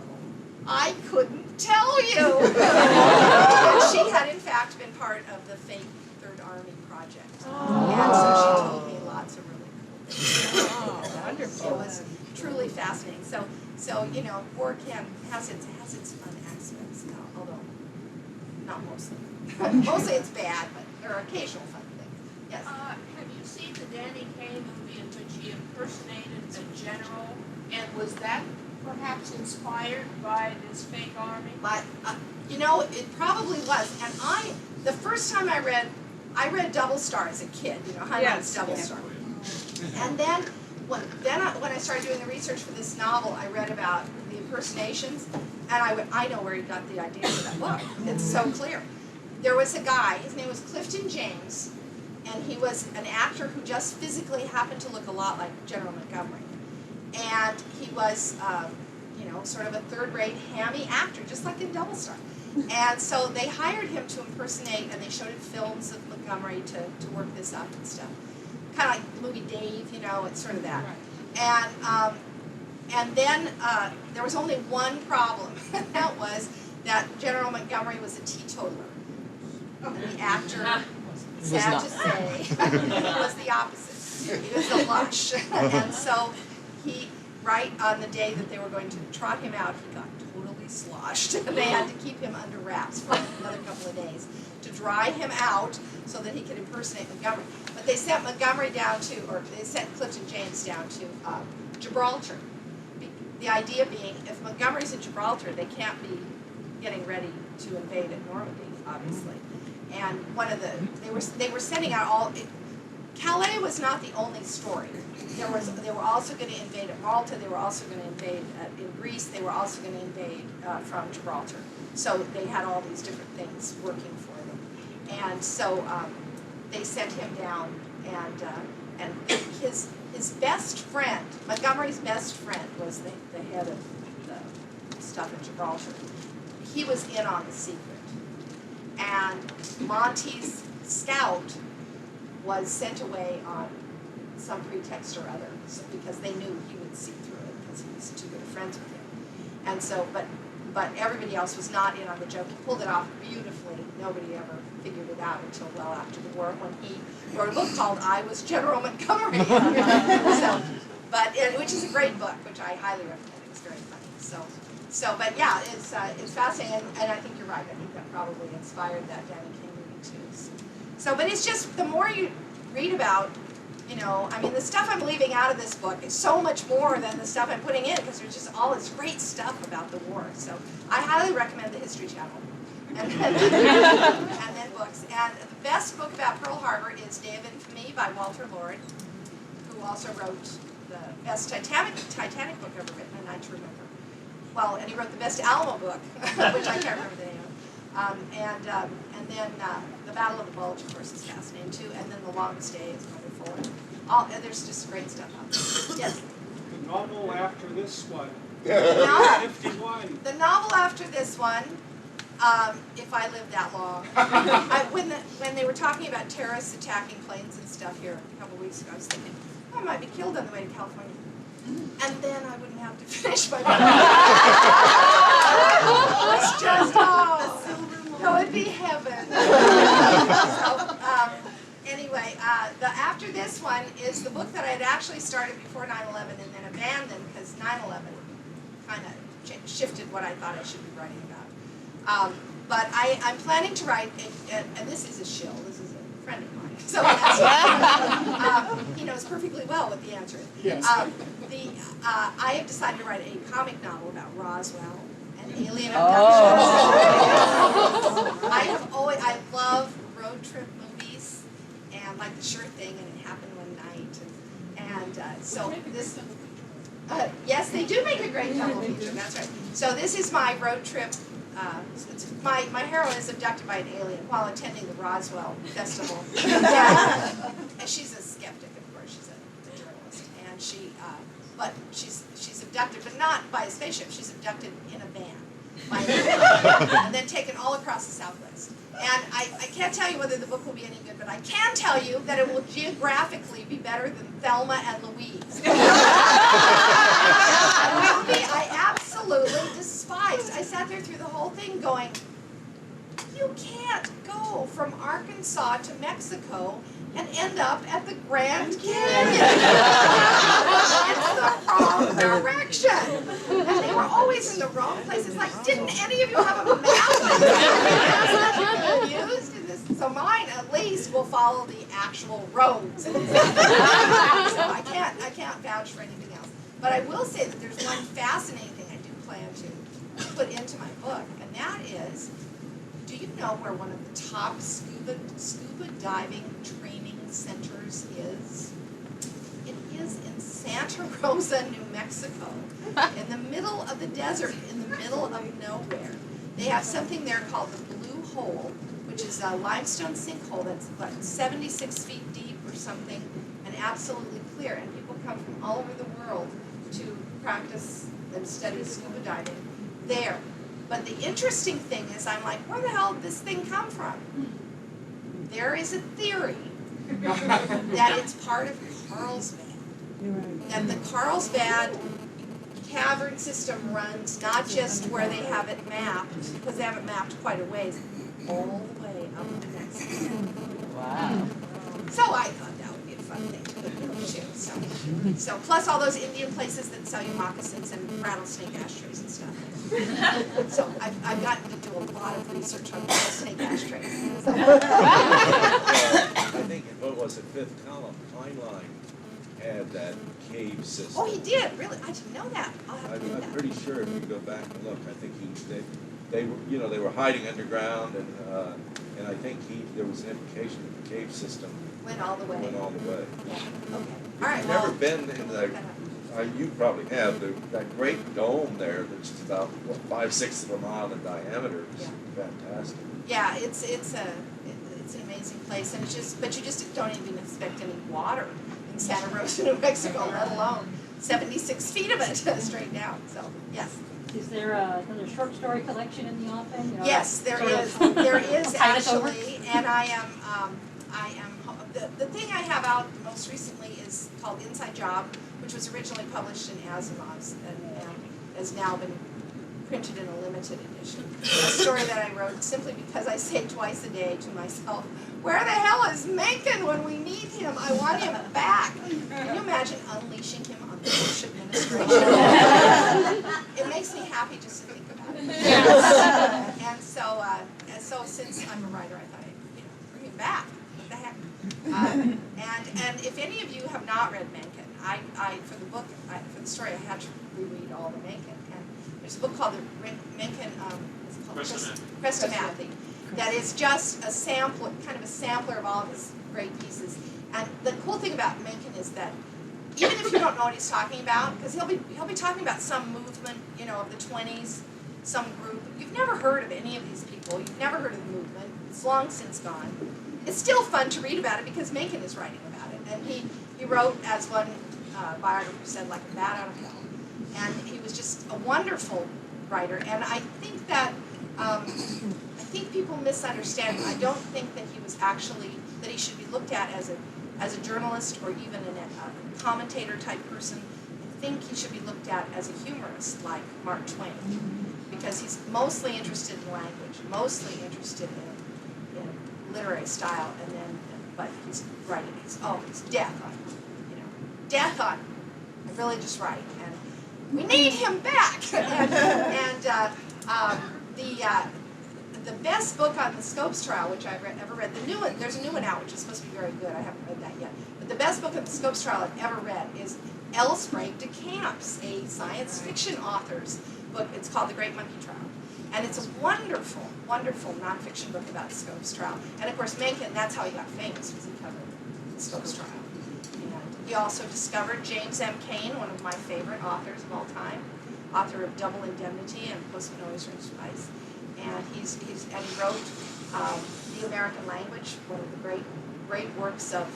I couldn't tell you." And she had, in fact, been part of the fake Third Army project. And so she told me lots of really cool things. Wonderful. It was truly fascinating. So you know, war has its fun aspects, although not mostly. Mostly it's bad, but there are occasional fun things. Yes? Have you seen the Danny Kaye movie in which he impersonated a general? And was that perhaps inspired by this fake army? But you know, it probably was. And the first time I read Double Star as a kid. You know, Heinlein's Double Star. And then when I started doing the research for this novel, I read about the impersonations, and I know where he got the idea for that book. It's so clear. There was a guy. His name was Clifton James, and he was an actor who just physically happened to look a lot like General Montgomery. And he was, you know, sort of a third-rate hammy actor, just like in Double Star. And so they hired him to impersonate, and they showed him films of Montgomery to work this up and stuff. Kind of like the movie Dave, you know, it's sort of that. And then there was only one problem, and that was that General Montgomery was a teetotaler. And the actor, sad to say, was the opposite. He was a lush. And so he, right on the day that they were going to trot him out, he got totally sloshed. And they had to keep him under wraps for another couple of days to dry him out so that he could impersonate Montgomery. But they sent Clifton James down to Gibraltar. The idea being, if Montgomery's in Gibraltar, they can't be getting ready to invade at Normandy, obviously. And they were sending out all. Calais was not the only story. They were also going to invade at Malta. They were also going to invade in Greece. They were also going to invade from Gibraltar. So they had all these different things working for them. And so they sent him down, and his best friend, Montgomery's best friend, was the head of the stuff in Gibraltar. He was in on the secret. And Monty's scout was sent away on some pretext or other, because they knew he would see through it because he was too good of friends with him. And so, but everybody else was not in on the joke. He pulled it off beautifully. Nobody ever figured it out until well after the war, when he wrote a book called "I Was General Montgomery," which is a great book, which I highly recommend. It's very funny. But yeah, it's fascinating, and I think you're right. I think that probably inspired that Danny King movie too. So, but it's just the more you read about, I mean, the stuff I'm leaving out of this book is so much more than the stuff I'm putting in, because there's just all this great stuff about the war. So I highly recommend the History Channel, and then books. And the best book about Pearl Harbor is Day of Infamy by Walter Lord, who also wrote the best Titanic book ever written, and I remember. Well, and he wrote the best Alamo book, which I can't remember the name of. And then The Battle of the Bulge, of course, is fascinating too. And then The Longest Day is wonderful. And there's just great stuff out there. Yes? The novel after this one. No. 51. The novel after this one, if I live that long. When they were talking about terrorists attacking planes and stuff here a couple weeks ago, I was thinking, I might be killed on the way to California. And then I wouldn't have to finish my book. It's just, that would be heaven. Anyway, the after this one is the book that I had actually started before 9/11 and then abandoned because 9/11 kind of shifted what I thought I should be writing about. But I'm planning to write, and this is a shill, this is a friend of mine, so he knows perfectly well what the answer is. Yes. I have decided to write a comic novel about Roswell and alien abductions. I love road trip movies, and like The Sure Thing, and It Happened One Night, so this. Yes, they do make a great double feature. That's right. So this is my road trip. My heroine is abducted by an alien while attending the Roswell Festival. And she's a skeptic, of course. She's a journalist, and she's abducted, but not by a spaceship. She's abducted in a van, and then taken all across the Southwest. And I can't tell you whether the book will be any good, but I can tell you that it will geographically be better than Thelma and Louise. A movie I absolutely despised. I sat there through the whole thing going, you can't go from Arkansas to Mexico and end up at the Grand Canyon. It's the wrong direction. And they were always in the wrong places. Like, didn't any of you have a map that you used in this? So mine, at least, will follow the actual roads. So I can't vouch for anything else. But I will say that there's one fascinating thing I do plan to put into my book, and that is, do you know where one of the top scuba diving training centers is? It is in Santa Rosa, New Mexico, in the middle of the desert, in the middle of nowhere. They have something there called the Blue Hole, which is a limestone sinkhole that's about 76 feet deep or something, and absolutely clear. And people come from all over the world to practice and study scuba diving there. But the interesting thing is, I'm like, where the hell did this thing come from? There is a theory that it's part of Carlsbad. That the Carlsbad cavern system runs not just where they have it mapped, because they have it mapped quite a ways, all the way up to Mexico. Wow. So I thought that would be a fun thing to put in the book too. So plus all those Indian places that sell you moccasins and rattlesnake ashtrays and stuff. So I've gotten to do a lot of research on rattlesnake ashtrays. So. I think, what was it, Fifth Column, Timeline had that cave system. Oh, he did, really? I didn't know that. I'll have to do I'm that. pretty sure if you go back and look, I think they were, you know, they were hiding underground, and I think there was an implication that the cave system Went all the way. went all the way. Yeah, okay. All right, You've well. never been in the, you probably have, that great dome there that's about, what, 5/6 of a mile in diameter. It's fantastic. Yeah, it's an amazing place, and but you just don't even expect any water in Santa Rosa, New Mexico, let alone 76 feet of it straight down. So yes. Is there another short story collection in the offing? You know, Yes, there sort of is. There is tide us over? actually, and I am the thing I have out most recently is called Inside Job, which was originally published in Asimov's and has now been printed in a limited edition. A story that I wrote simply because I say twice a day to myself, where the hell is Mencken when we need him? I want him back. Can you imagine unleashing him on the Bush administration? It makes me happy just to think about it. And so since I'm a writer, I thought I'd bring him back. What the heck? And if any of you have not read Mencken, for the story, I had to reread all the Mencken. And there's a book called the Mencken, Chrestomathy, that is just a sampler, kind of a sampler of all of his great pieces. And the cool thing about Mencken is that even if you don't know what he's talking about, because he'll be talking about some movement, of the 20s, some group. You've never heard of any of these people. You've never heard of the movement. It's long since gone. It's still fun to read about it because Mencken is writing about it. And he wrote, as one biographer said, like a bat out of hell. And he was just a wonderful writer. And I think that, people misunderstand him. I don't think that he was actually, that he should be looked at as a journalist or even a commentator type person. I think he should be looked at as a humorist like Mark Twain. Because he's mostly interested in language, mostly interested in literary style, but he's writing, he's death on, death on religious right, and we need him back. The best book on the Scopes trial, which I've ever read, the new one, there's a new one out which is supposed to be very good. I haven't read that yet, but the best book on the Scopes trial I've ever read is L. Sprague de Camp's, a science fiction author's book. It's called The Great Monkey Trial. And it's a wonderful, wonderful nonfiction book about the Scopes trial. And of course, Mencken, that's how he got famous, because he covered the Scopes trial. And he also discovered James M. Cain, one of my favorite authors of all time, author of Double Indemnity and Postman Always Rings Twice. And he wrote The American Language, one of the great works of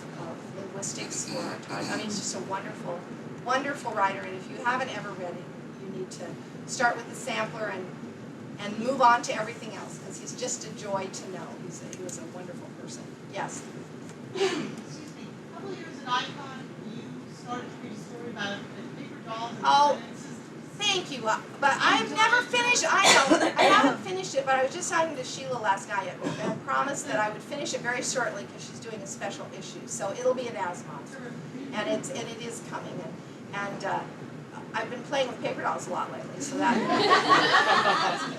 linguistics for our time. I mean, he's just a wonderful, wonderful writer. And if you haven't ever read it, you need to start with the sampler and move on to everything else, because he's just a joy to know. He was a wonderful person. Yes? Excuse me. A couple of years at Icon, you started to read a story about the paper dolls and sentences. Thank you. But I've never finished. I know. I haven't finished it, but I was just talking to Sheila last night and promised that I would finish it very shortly because she's doing a special issue. So it'll be an Asimov, and it is coming. And I've been playing with paper dolls a lot lately, so that's good.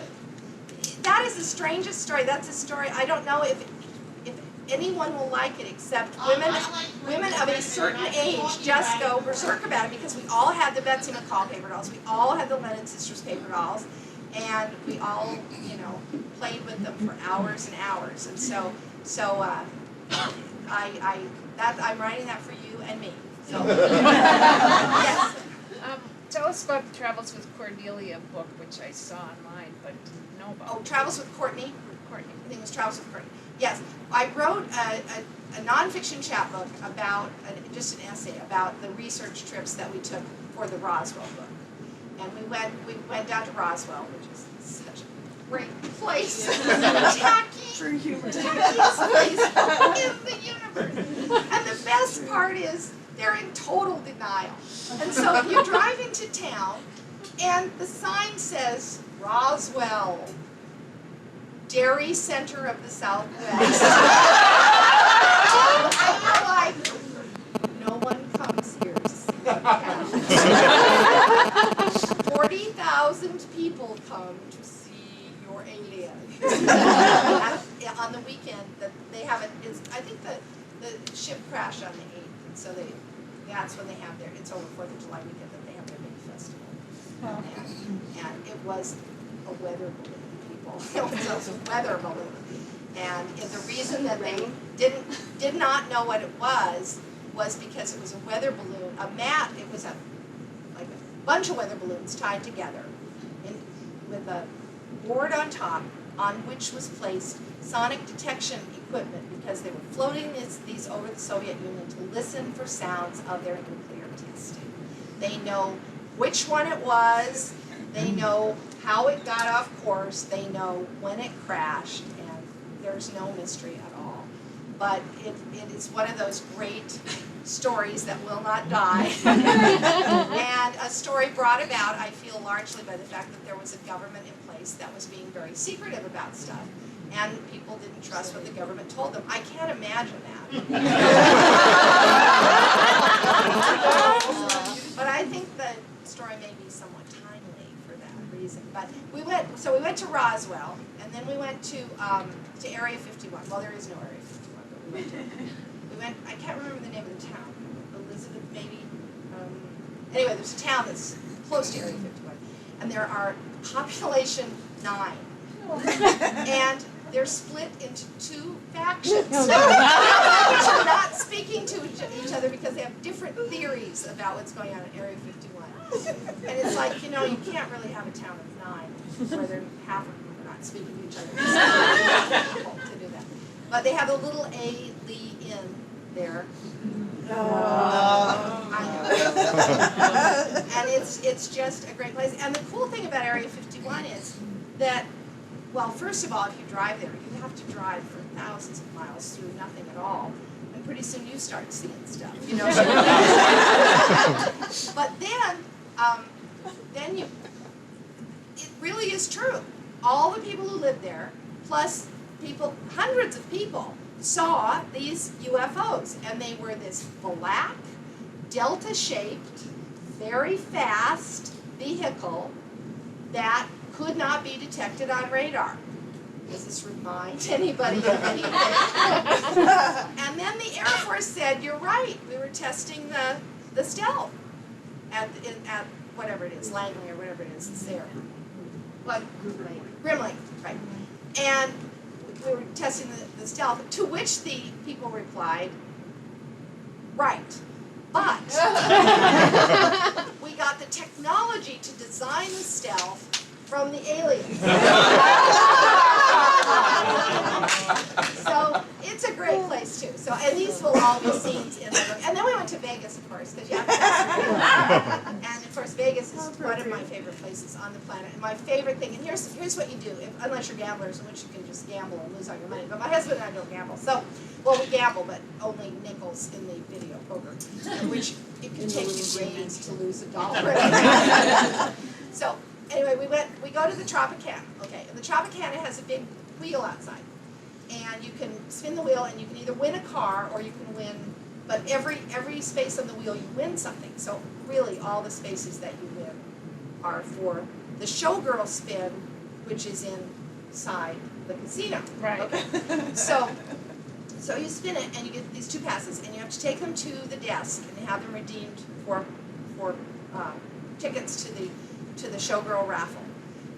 That is the strangest story. That's a story I don't know if anyone will like it, except women of a certain age just go berserk about it, because we all had the Betsy McCall paper dolls, we all had the Lennon Sisters paper dolls, and we all, played with them for hours and hours. And so I'm writing that for you and me. So yes. Tell us about the Travels with Cordelia book, which I saw online but didn't know about. Oh, Travels with Courtney? Courtney. I think it was Travels with Courtney. Yes, I wrote a nonfiction chapbook about, just an essay about the research trips that we took for the Roswell book. And we went down to Roswell, which is such a great place. Tackiest place in the universe. And the best part is they're in total denial. And so you drive into town and the sign says, Roswell, Dairy Center of the Southwest. And you're like, no one comes here to see town. 40,000 people come to see your alien. On the weekend, that they have it. I think the ship crashed on the 8th, and so that's when they have their, it's over 4th of July weekend that they have their big festival. And it was a weather balloon, people. It was a weather balloon. And the reason that they did not know what it was because it was a weather balloon, it was like a bunch of weather balloons tied together with a board on top on which was placed sonic detection equipment because they were floating these over the Soviet Union to listen for sounds of their nuclear testing. They know which one it was, they know how it got off course, they know when it crashed, and there's no mystery at all. But it is one of those great stories that will not die. And a story brought about, I feel, largely by the fact that there was a government in place that was being very secretive about stuff. And people didn't trust what the government told them. I can't imagine that. But I think the story may be somewhat timely for that reason. But we went to Roswell, and then we went to Area 51. Well, there is no Area 51, but we went, I can't remember the name of the town. Elizabeth, maybe? Anyway, there's a town that's close to Area 51. And there are population 9. And they're split into 2 factions, which are not speaking to each other because they have different theories about what's going on in Area 51. And it's like, you can't really have a town of 9 where half of them are not speaking to each other. It's people to do that. But they have a little A. Lee Inn there. I know. And it's just a great place. And the cool thing about Area 51 is that, well, first of all, if you drive there, you have to drive for thousands of miles through nothing at all. And pretty soon you start seeing stuff, But then it really is true. All the people who lived there, plus hundreds of people, saw these UFOs. And they were this black, delta-shaped, very fast vehicle that could not be detected on radar. Does this remind anybody of anything? And then the Air Force said, you're right, we were testing the stealth at whatever it is, Langley or whatever it is, it's there. What? Grimley, right. And we were testing the stealth, to which the people replied, right, but we got the technology to design the stealth from the aliens. So it's a great place too. So, and these will all be scenes in the book. And then we went to Vegas, of course, because you have to pass through Vegas. And of course, Vegas is one of my favorite places on the planet. And my favorite thing, and here's what you do, unless you're gamblers, in which you can just gamble and lose all your money. But my husband and I don't gamble. So, well, we gamble, but only nickels in the video poker, in which it can take you days to lose $1. So, anyway, we go to the Tropicana, okay, and the Tropicana has a big wheel outside, and you can spin the wheel, and you can either win a car, or you can win, but every space on the wheel, you win something, so really, all the spaces that you win are for the showgirl spin, which is inside the casino. Right. Okay. So you spin it, and you get these 2 passes, and you have to take them to the desk, and they have them redeemed for tickets to the showgirl raffle.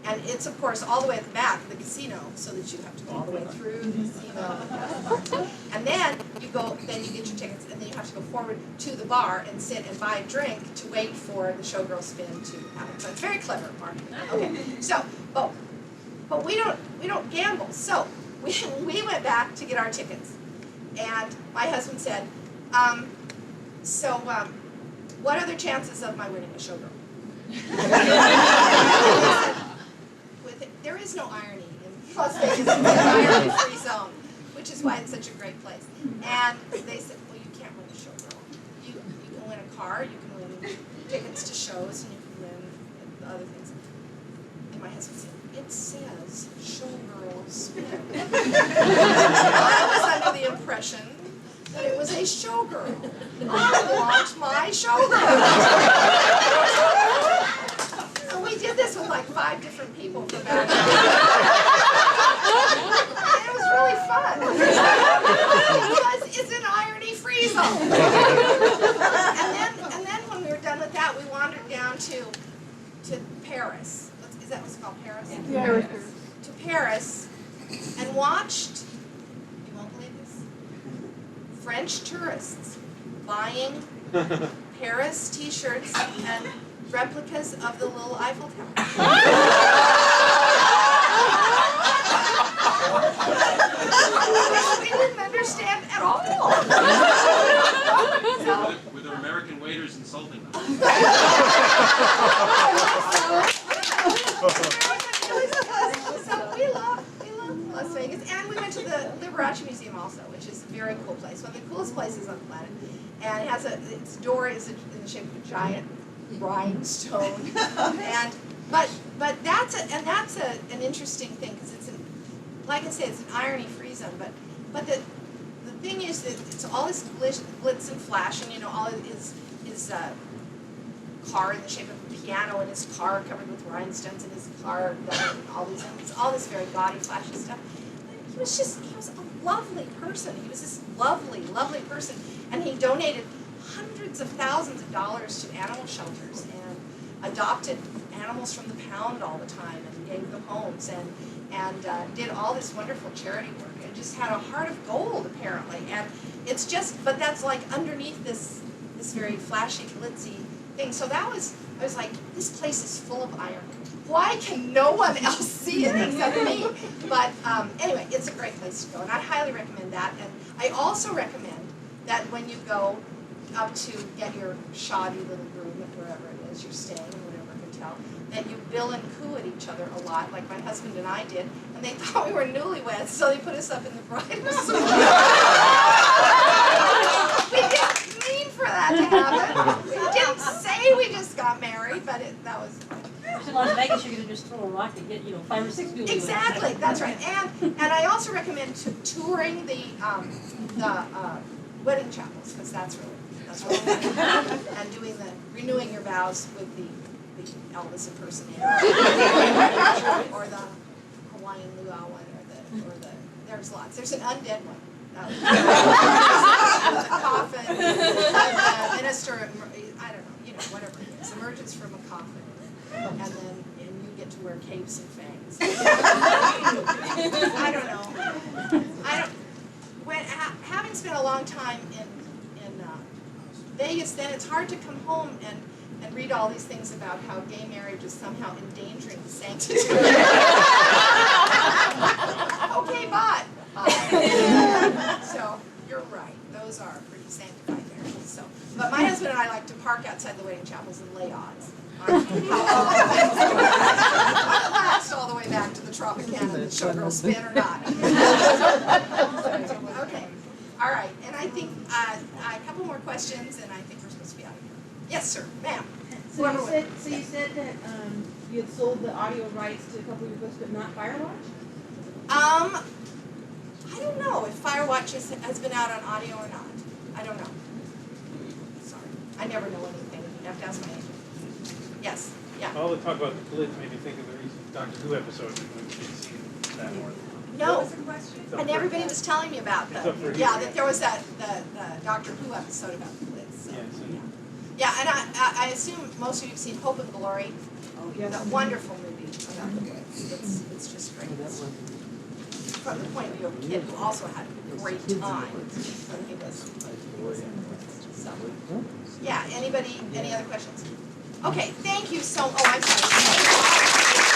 And it's, of course, all the way at the back of the casino, so that you have to go all the way through the casino. And then you get your tickets, and then you have to go forward to the bar and sit and buy a drink to wait for the showgirl spin to happen. So it's very clever marketing. Okay, so, but we don't gamble. So we went back to get our tickets, and my husband said, what are the chances of my winning a showgirl? There is no irony in Las Vegas. It's an irony-free zone, which is why it's such a great place. And they said, well, you can't win a showgirl. You can win a car, you can win tickets to shows, and you can win other things. And my husband said, it says showgirl spin. I was under the impression that it was a showgirl. I want my showgirl. And we did this with like 5 different people for about an hour. And it was really fun. Because it's an irony-free zone. And then to Paris. Is that what's called Paris? Yeah. To Paris and watched, you won't believe this, French tourists buying Paris t-shirts and replicas of the little Eiffel Tower. We didn't understand at all. So, With their American waiters insulting them. so we love Las Vegas, and we went to the Liberace Museum also, which is a very cool place, one of the coolest places on the planet. And it has its door is in the shape of a giant rhinestone, and but that's an interesting thing because like I say, it's an irony-free zone. But the thing is that it's all this glitz and flash, and all his car in the shape of a piano, and his car covered with rhinestones, and his car and all this very gaudy, flashy stuff. He was a lovely person. He was this lovely, lovely person, and he donated hundreds of thousands of dollars to animal shelters and adopted animals from the pound all the time and gave them homes and did all this wonderful charity work and just had a heart of gold apparently. And it's just, but that's like underneath this very flashy, glitzy thing. So I was like, this place is full of iron. Why can no one else see it except me? But anyway, it's a great place to go, and I highly recommend that. And I also recommend that when you go up to get your shoddy little room at wherever it is you're staying, in whatever hotel, that you bill and coo at each other a lot, like my husband and I did, and they thought we were newlyweds, so they put us up in the bridal suite. We didn't mean for that to happen. We didn't say we just got married, but that was. In Las Vegas, you're gonna just throw a rock and get 5 or 6 newlyweds. Exactly, that's right. And I also recommend touring the wedding chapels, because that's really and doing renewing your vows with the Elvis impersonator, or the Hawaiian luau one, or the there's lots. There's an undead one. With a coffin, and the minister, I don't know, whatever it is, emerges from a coffin, and you get to wear capes and fangs. I don't know. Having spent a long time in Vegas, then it's hard to come home and read all these things about how gay marriage is somehow endangering the sanctity. Okay, but so you're right; those are pretty sanctified marriages. So, but my husband and I like to park outside the wedding chapels and lay odds on how last all the way back to the Tropicana and the Showgirl Spin or not. Okay, all right, and I think a couple more questions, and I think we're supposed to be out of here. Yes, sir, ma'am. So you said that you had sold the audio rights to a couple of your books, but not Firewatch? I don't know if Firewatch has been out on audio or not. I don't know. Sorry, I never know anything. You have to ask my agent. Yes, yeah. All the talk about the glitch made me think of the recent Doctor Who episode, when we should see that more. No, What was the question? and everybody was telling me about It's up for that there was the Doctor Who episode about the blitz. So, yeah, and I assume most of you have seen Hope and Glory. Oh, yes. That wonderful movie about the blitz. It's just great. From the point of view of a kid who also had a great time when he was so. Yeah, any other questions? Okay, thank you so, I'm sorry.